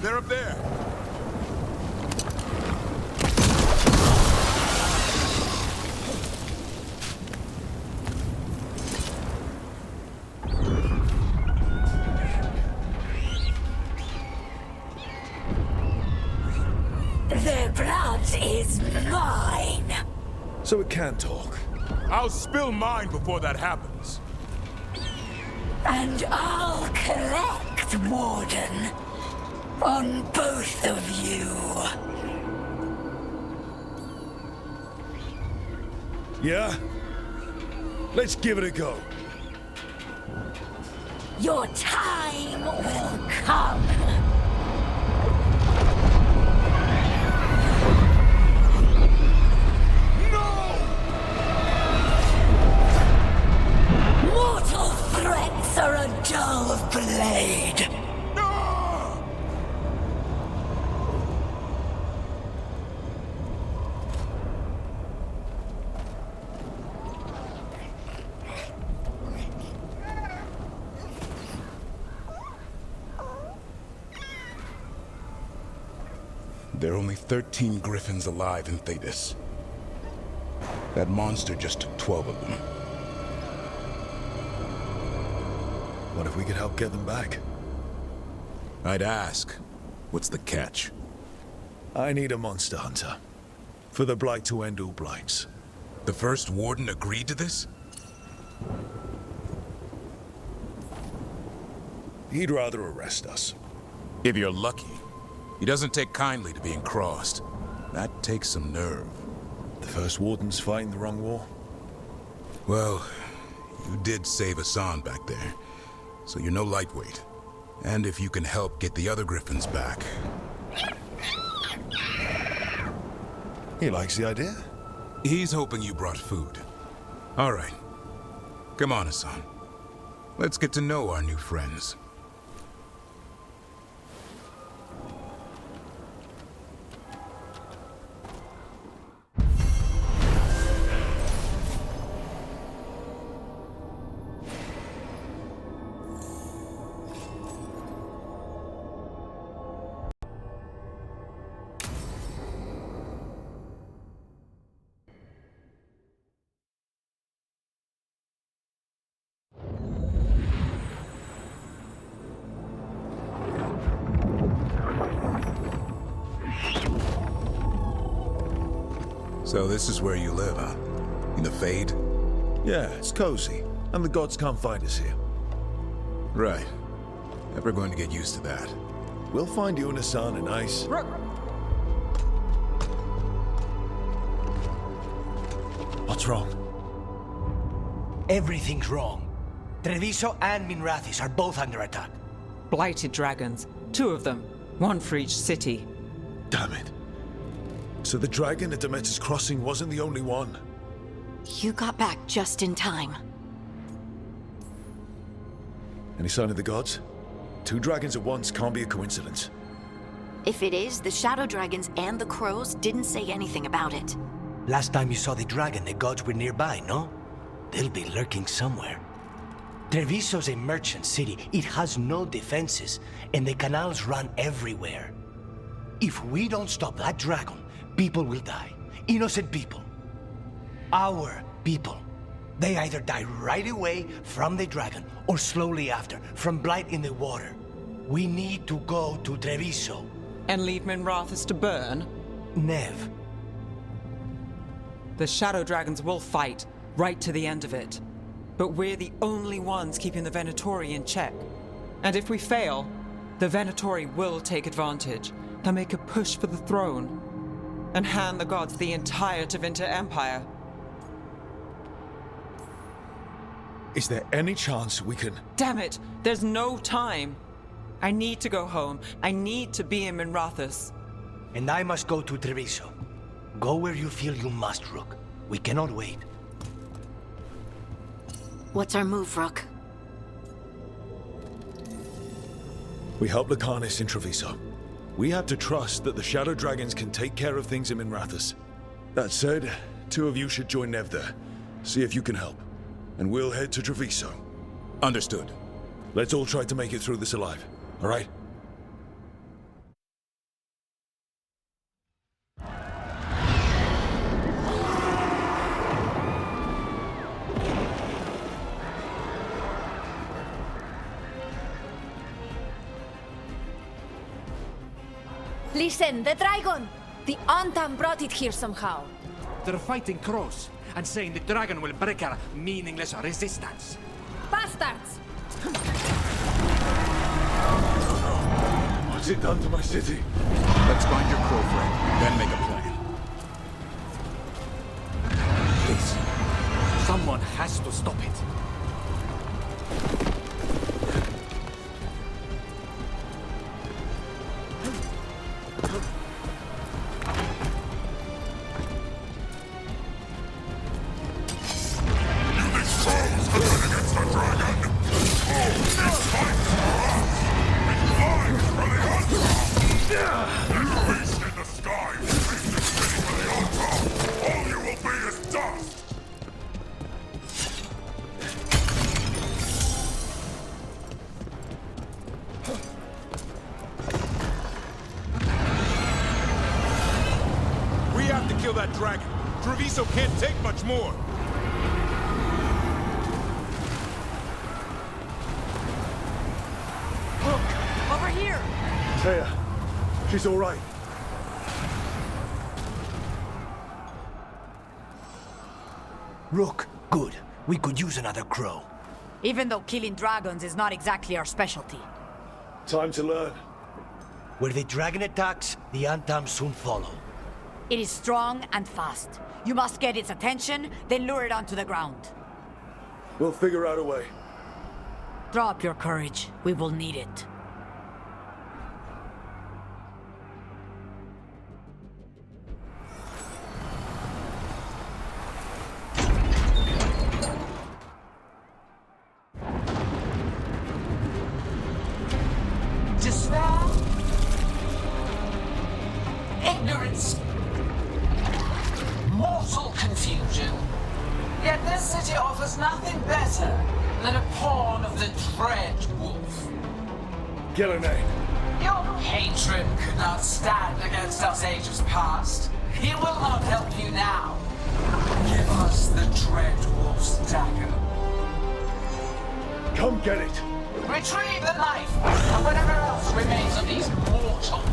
They're up there. Their blood is mine. So it can talk. I'll spill mine before that happens. And I'll collect, Warden. On both of you. Yeah? Let's give it a go. Your time will come. Mortal threats are a dull blade. There are only 13 griffins alive in Thetis. That monster just took 12 of them. What if we could help get them back? I'd ask. What's the catch? I need a monster hunter. For the Blight to end all blights. The first warden agreed to this? He'd rather arrest us. If you're lucky. He doesn't take kindly to being crossed. That takes some nerve. The first warden's fighting the wrong war? Well, you did save Hassan back there, so you're no lightweight. And if you can help get the other griffins back... He likes the idea? He's hoping you brought food. All right. Come on, Hassan. Let's get to know our new friends. So this is where you live, huh? In the Fade? Yeah, it's cozy. And the gods can't find us here. Right. Never going to get used to that. We'll find you and Hassan a nice... Rook! What's wrong? Everything's wrong. Treviso and Minrathis are both under attack. Blighted dragons. 2 of them. 1 for each city. Damn it. So the dragon at Demeter's Crossing wasn't the only one. You got back just in time. Any sign of the gods? 2 dragons at once can't be a coincidence. If it is, the Shadow Dragons and the Crows didn't say anything about it. Last time you saw the dragon, the gods were nearby, no? They'll be lurking somewhere. Treviso's a merchant city. It has no defenses, and the canals run everywhere. If we don't stop that dragon, people will die. Innocent people. Our people. They either die right away from the dragon, or slowly after, from blight in the water. We need to go to Treviso. And leave Minrathous to burn? Nev. The Shadow Dragons will fight, right to the end of it. But we're the only ones keeping the Venatori in check. And if we fail, the Venatori will take advantage. They'll make a push for the throne, and hand the gods the entire Tevinter Empire. Is there any chance we can... Damn it! There's no time! I need to go home. I need to be in Minrathous. And I must go to Treviso. Go where you feel you must, Rook. We cannot wait. What's our move, Rook? We help Lucanis in Treviso. We have to trust that the Shadow Dragons can take care of things in Minrathous. That said, 2 of you should join Nev there. See if you can help. And we'll head to Treviso. Understood. Let's all try to make it through this alive, all right? Listen, the dragon! The Antam brought it here somehow. They're fighting crows and saying the dragon will break our meaningless resistance. Bastards! What's it done to my city? Let's find your crow friend, then make a plan. Please, someone has to stop it. That dragon. Treviso can't take much more. Look, over here. Taya, she's all right. Rook, good. We could use another crow. Even though killing dragons is not exactly our specialty. Time to learn. Where the dragon attacks, the Antam soon follow. It is strong and fast. You must get its attention, then lure it onto the ground. We'll figure out a way. Drop your courage. We will need it. Despair, ignorance, mortal confusion. Yet this city offers nothing better than a pawn of the Dread Wolf. Gillenay. Your patron could not stand against us ages past. He will not help you now. Give us the Dread Wolf's dagger. Come get it. Retrieve the knife and whatever else remains of these mortals.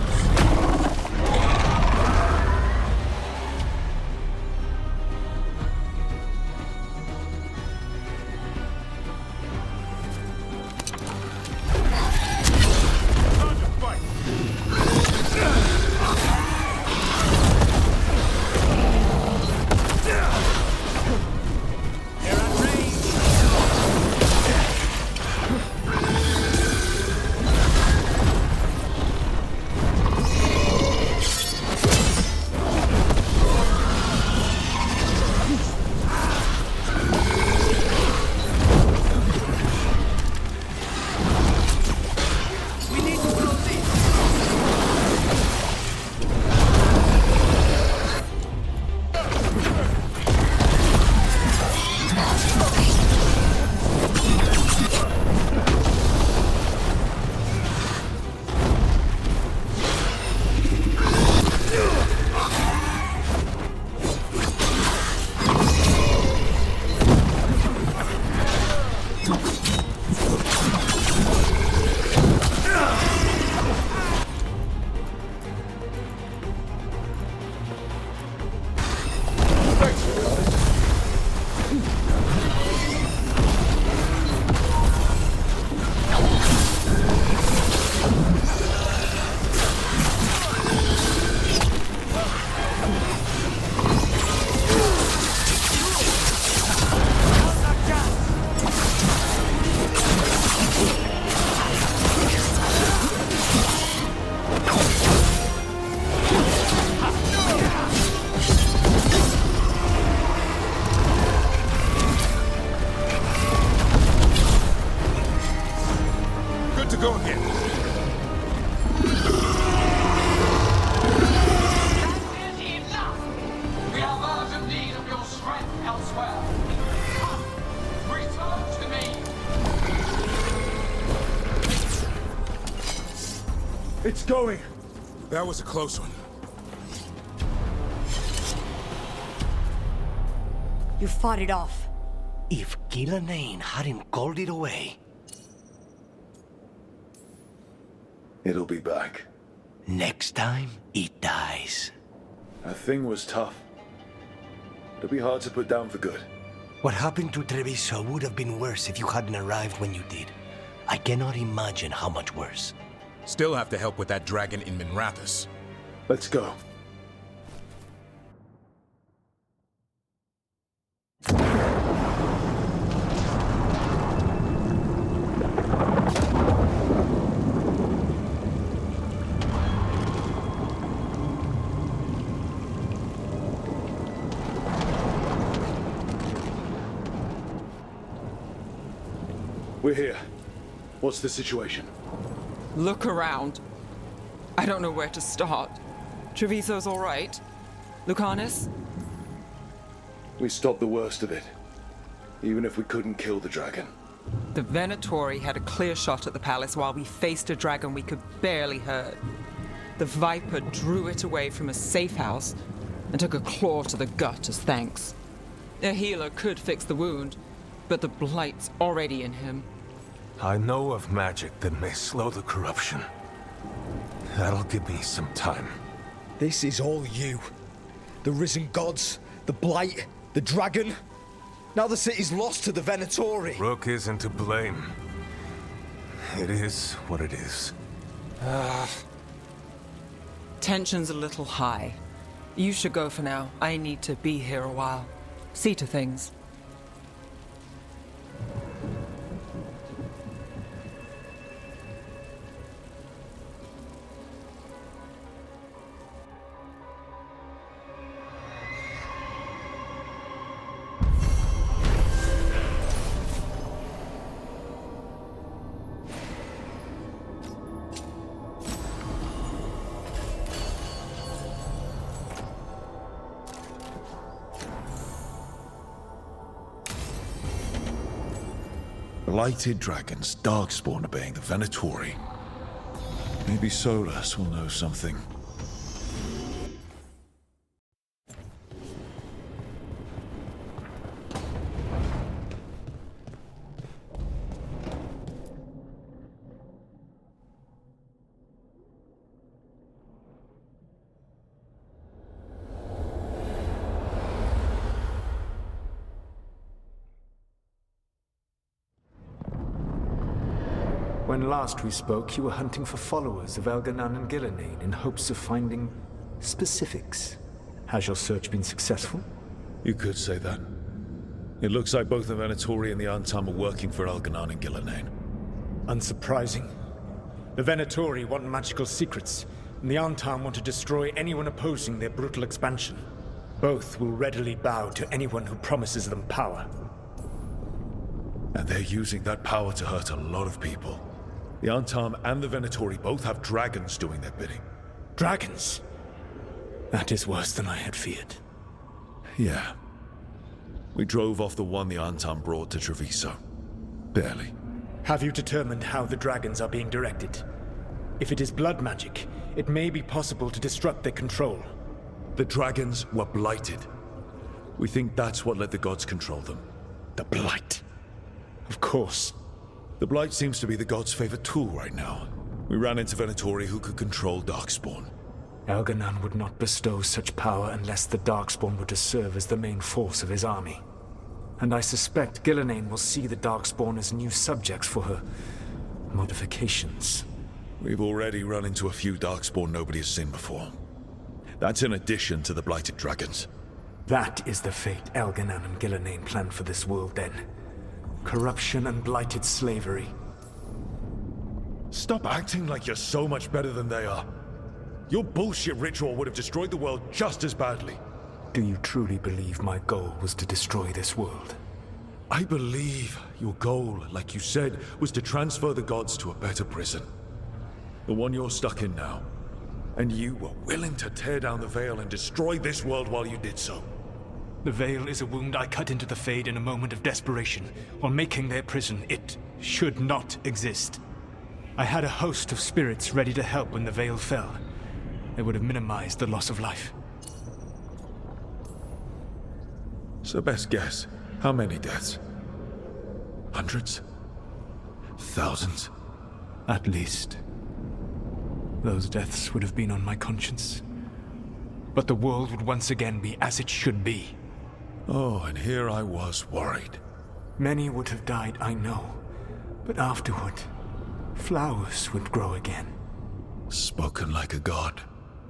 going? That was a close one. You fought it off. If Gillenane hadn't called it away... It'll be back. Next time, it dies. That thing was tough. It'll be hard to put down for good. What happened to Treviso would have been worse if you hadn't arrived when you did. I cannot imagine how much worse. Still have to help with that dragon in Minrathous. Let's go. We're here. What's the situation? Look around. I don't know where to start. Treviso's all right. Lucanis? We stopped the worst of it. Even if we couldn't kill the dragon. The Venatori had a clear shot at the palace while we faced a dragon we could barely hurt. The Viper drew it away from a safe house and took a claw to the gut as thanks. A healer could fix the wound, but the blight's already in him. I know of magic that may slow the corruption. That'll give me some time. This is all you. The risen gods, the blight, the dragon. Now the city's lost to the Venatori. Rook isn't to blame. It is what it is. Tension's a little high. You should go for now. I need to be here a while. See to things. Blighted dragons, darkspawn obeying the Venatori. Maybe Solus will know something. When last we spoke, you were hunting for followers of Elganon and Gillenane in hopes of finding specifics. Has your search been successful? You could say that. It looks like both the Venatori and the Antam are working for Elganon and Gillenane. Unsurprising. The Venatori want magical secrets, and the Antam want to destroy anyone opposing their brutal expansion. Both will readily bow to anyone who promises them power. And they're using that power to hurt a lot of people. The Antam and the Venatori both have dragons doing their bidding. Dragons? That is worse than I had feared. Yeah. We drove off the one the Antam brought to Treviso. Barely. Have you determined how the dragons are being directed? If it is blood magic, it may be possible to disrupt their control. The dragons were blighted. We think that's what let the gods control them. The blight. Of course. The blight seems to be the gods' favorite tool right now. We ran into Venatori who could control Darkspawn. Elganon would not bestow such power unless the Darkspawn were to serve as the main force of his army. And I suspect Gillenane will see the Darkspawn as new subjects for her modifications. We've already run into a few Darkspawn nobody has seen before. That's in addition to the blighted dragons. That is the fate Elganon and Gillenane planned for this world then. Corruption and blighted slavery. Stop acting like you're so much better than they are. Your bullshit ritual would have destroyed the world just as badly. Do you truly believe my goal was to destroy this world? I believe your goal, like you said, was to transfer the gods to a better prison. The one you're stuck in now. And you were willing to tear down the veil and destroy this world while you did so. The veil is a wound I cut into the Fade in a moment of desperation, while making their prison. It should not exist. I had a host of spirits ready to help when the veil fell. They would have minimized the loss of life. So best guess, how many deaths? Hundreds? Thousands? At least. Those deaths would have been on my conscience. But the world would once again be as it should be. Oh, and here I was worried. Many would have died, I know. But afterward, flowers would grow again. Spoken like a god.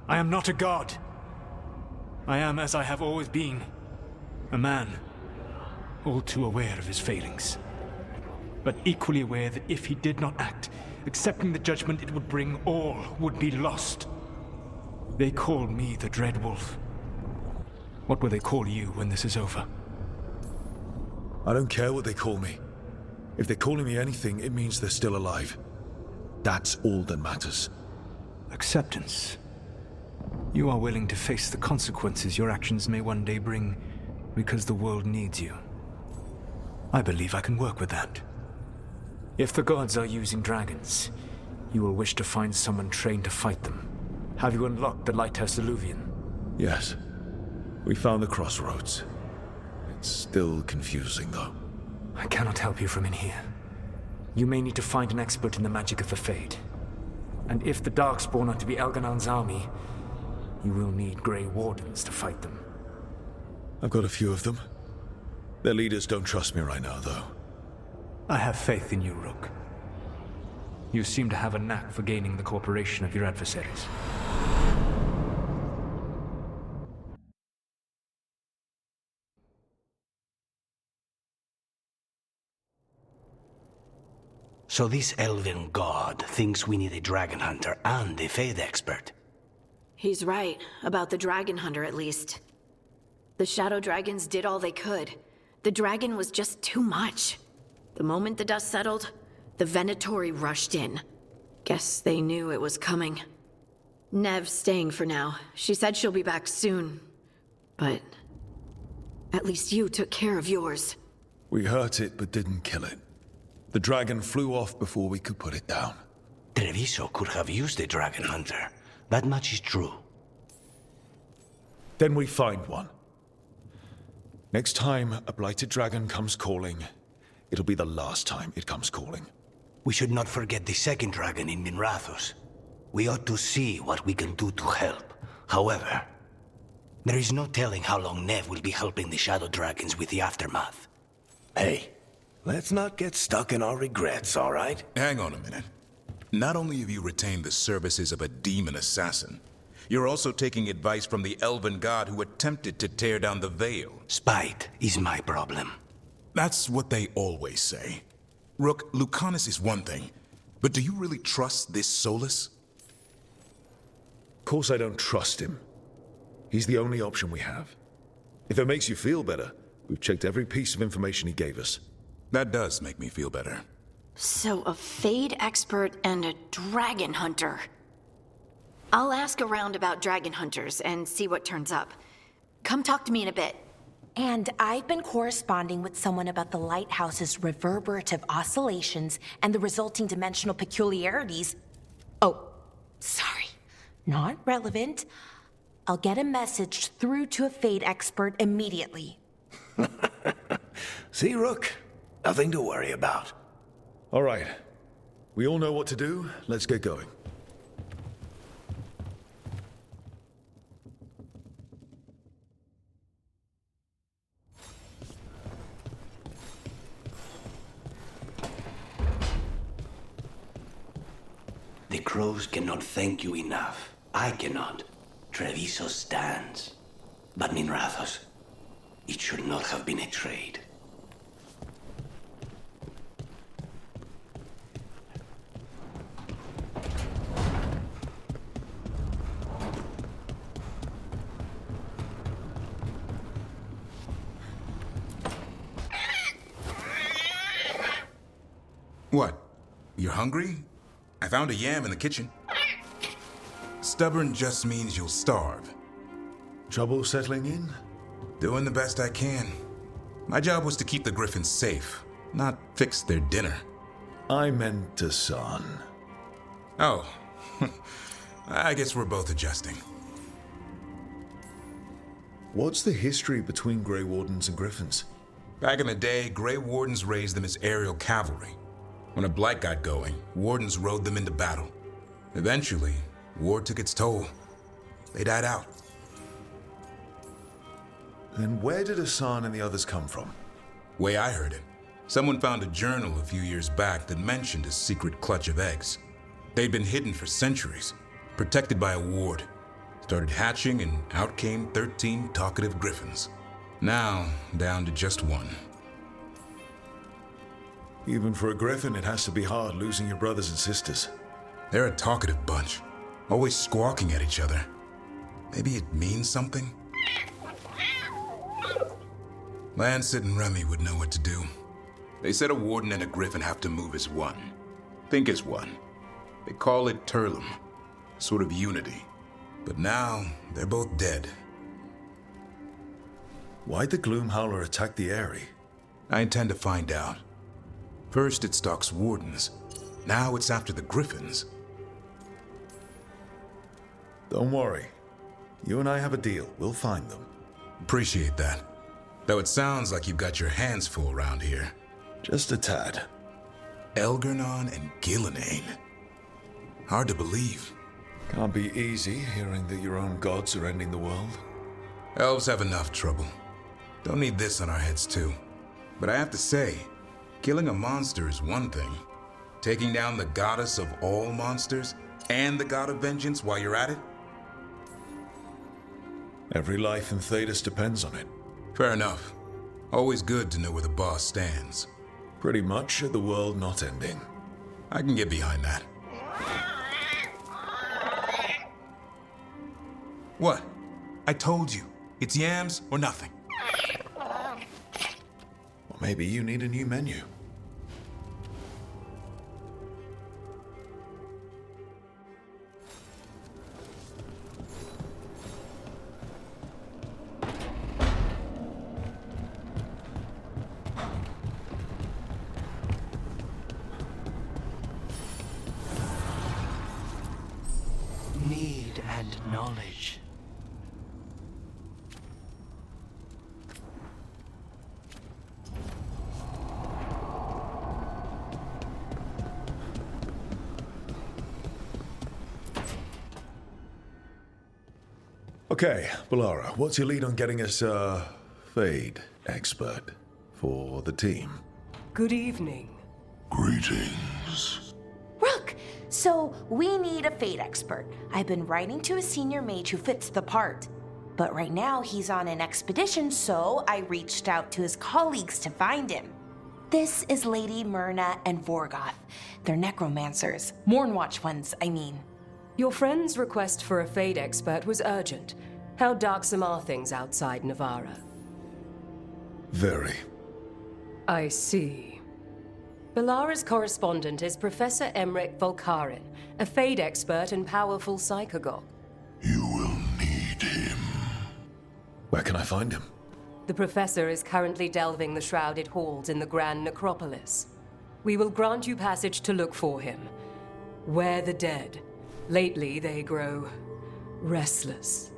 I am not a god. I am as I have always been. A man, all too aware of his failings. But equally aware that if he did not act, accepting the judgment it would bring, all would be lost. They call me the Dread Wolf. What will they call you when this is over? I don't care what they call me. If they're calling me anything, it means they're still alive. That's all that matters. Acceptance. You are willing to face the consequences your actions may one day bring because the world needs you. I believe I can work with that. If the gods are using dragons, you will wish to find someone trained to fight them. Have you unlocked the Lighthouse Illuvian? Yes. We found the crossroads. It's still confusing, though. I cannot help you from in here. You may need to find an expert in the magic of the Fade. And if the Darkspawn are to be Elganon's army, you will need Grey Wardens to fight them. I've got a few of them. Their leaders don't trust me right now, though. I have faith in you, Rook. You seem to have a knack for gaining the cooperation of your adversaries. So this elven god thinks we need a dragon hunter and a Fade expert. He's right, about the dragon hunter at least. The shadow dragons did all they could. The dragon was just too much. The moment the dust settled, the Venatori rushed in. Guess they knew it was coming. Nev's staying for now. She said she'll be back soon. But at least you took care of yours. We hurt it, but didn't kill it. The dragon flew off before we could put it down. Treviso could have used a dragon hunter. That much is true. Then we find one. Next time a blighted dragon comes calling, it'll be the last time it comes calling. We should not forget the second dragon in Minrathos. We ought to see what we can do to help. However, there is no telling how long Nev will be helping the shadow dragons with the aftermath. Hey, let's not get stuck in our regrets, all right? Hang on a minute. Not only have you retained the services of a demon assassin, you're also taking advice from the elven god who attempted to tear down the veil. Spite is my problem. That's what they always say. Rook, Lucanis is one thing, but do you really trust this Solus? Of course I don't trust him. He's the only option we have. If it makes you feel better, we've checked every piece of information he gave us. That does make me feel better. So a Fade expert and a dragon hunter. I'll ask around about dragon hunters and see what turns up. Come talk to me in a bit. And I've been corresponding with someone about the lighthouse's reverberative oscillations and the resulting dimensional peculiarities. Oh, sorry. Not relevant. I'll get a message through to a Fade expert immediately. See, Rook? Nothing to worry about. All right. We all know what to do. Let's get going. The crows cannot thank you enough. I cannot. Treviso stands. But Minrathos, it should not have been a trade. What? You're hungry? I found a yam in the kitchen. Stubborn just means you'll starve. Trouble settling in? Doing the best I can. My job was to keep the griffins safe, not fix their dinner. I meant to, son. Oh. I guess we're both adjusting. What's the history between Grey Wardens and Griffins? Back in the day, Grey Wardens raised them as aerial cavalry. When a blight got going, Wardens rode them into battle. Eventually, war took its toll. They died out. Then where did Hassan and the others come from? Way I heard it, someone found a journal a few years back that mentioned a secret clutch of eggs. They'd been hidden for centuries, protected by a ward. Started hatching and out came 13 talkative griffins. Now, down to just one. Even for a griffin, it has to be hard losing your brothers and sisters. They're a talkative bunch, always squawking at each other. Maybe it means something? Lancet and Remy would know what to do. They said a warden and a griffin have to move as one. Think as one. They call it Turlum, sort of unity. But now, they're both dead. Why'd the Gloomhowler attack the Eyrie? I intend to find out. First it stalks wardens. Now it's after the griffins. Don't worry. You and I have a deal. We'll find them. Appreciate that. Though it sounds like you've got your hands full around here. Just a tad. Elgarnon and Gillenane. Hard to believe. Can't be easy hearing that your own gods are ending the world. Elves have enough trouble. Don't need this on our heads too. But I have to say, killing a monster is one thing. Taking down the goddess of all monsters and the god of vengeance while you're at it? Every life in Thedas depends on it. Fair enough. Always good to know where the boss stands. Pretty much the world not ending. I can get behind that. What? I told you. It's yams or nothing. Or maybe you need a new menu. Need and knowledge. Okay, Balara, what's your lead on getting us a Fade expert for the team? Good evening. Greetings. Rook! So, we need a Fate expert. I've been writing to a senior mage who fits the part. But right now, he's on an expedition, so I reached out to his colleagues to find him. This is Lady Myrna and Vorgoth. They're necromancers. Mournwatch ones, I mean. Your friend's request for a Fade expert was urgent. How darksome are things outside Navarra? Very. I see. Balara's correspondent is Professor Emmerich Volkarin, a Fade expert and powerful psychagogue. Where can I find him? The professor is currently delving the shrouded halls in the Grand Necropolis. We will grant you passage to look for him. Where the dead. Lately, they grow restless.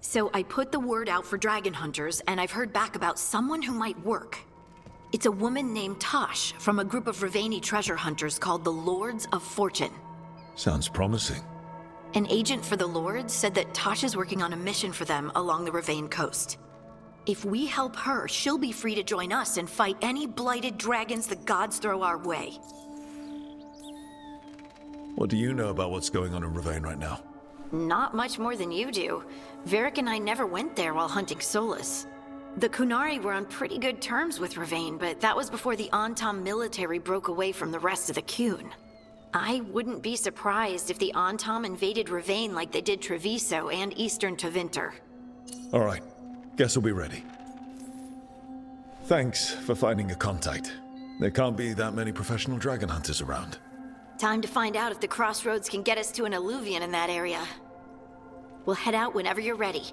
So I put the word out for dragon hunters, and I've heard back about someone who might work. It's a woman named Tosh from a group of Ravani treasure hunters called the Lords of Fortune. Sounds promising. An agent for the Lords said that Tosh is working on a mission for them along the Ravane coast. If we help her, she'll be free to join us and fight any blighted dragons the gods throw our way. What do you know about what's going on in Ravane right now? Not much more than you do. Varric and I never went there while hunting Solus. The Kunari were on pretty good terms with Ravane, but that was before the Antam military broke away from the rest of the Kun. I wouldn't be surprised if the Antam invaded Ravane like they did Treviso and Eastern Tevinter. All right. Guess we'll be ready. Thanks for finding a contact. There can't be that many professional dragon hunters around. Time to find out if the crossroads can get us to an alluvion in that area. We'll head out whenever you're ready.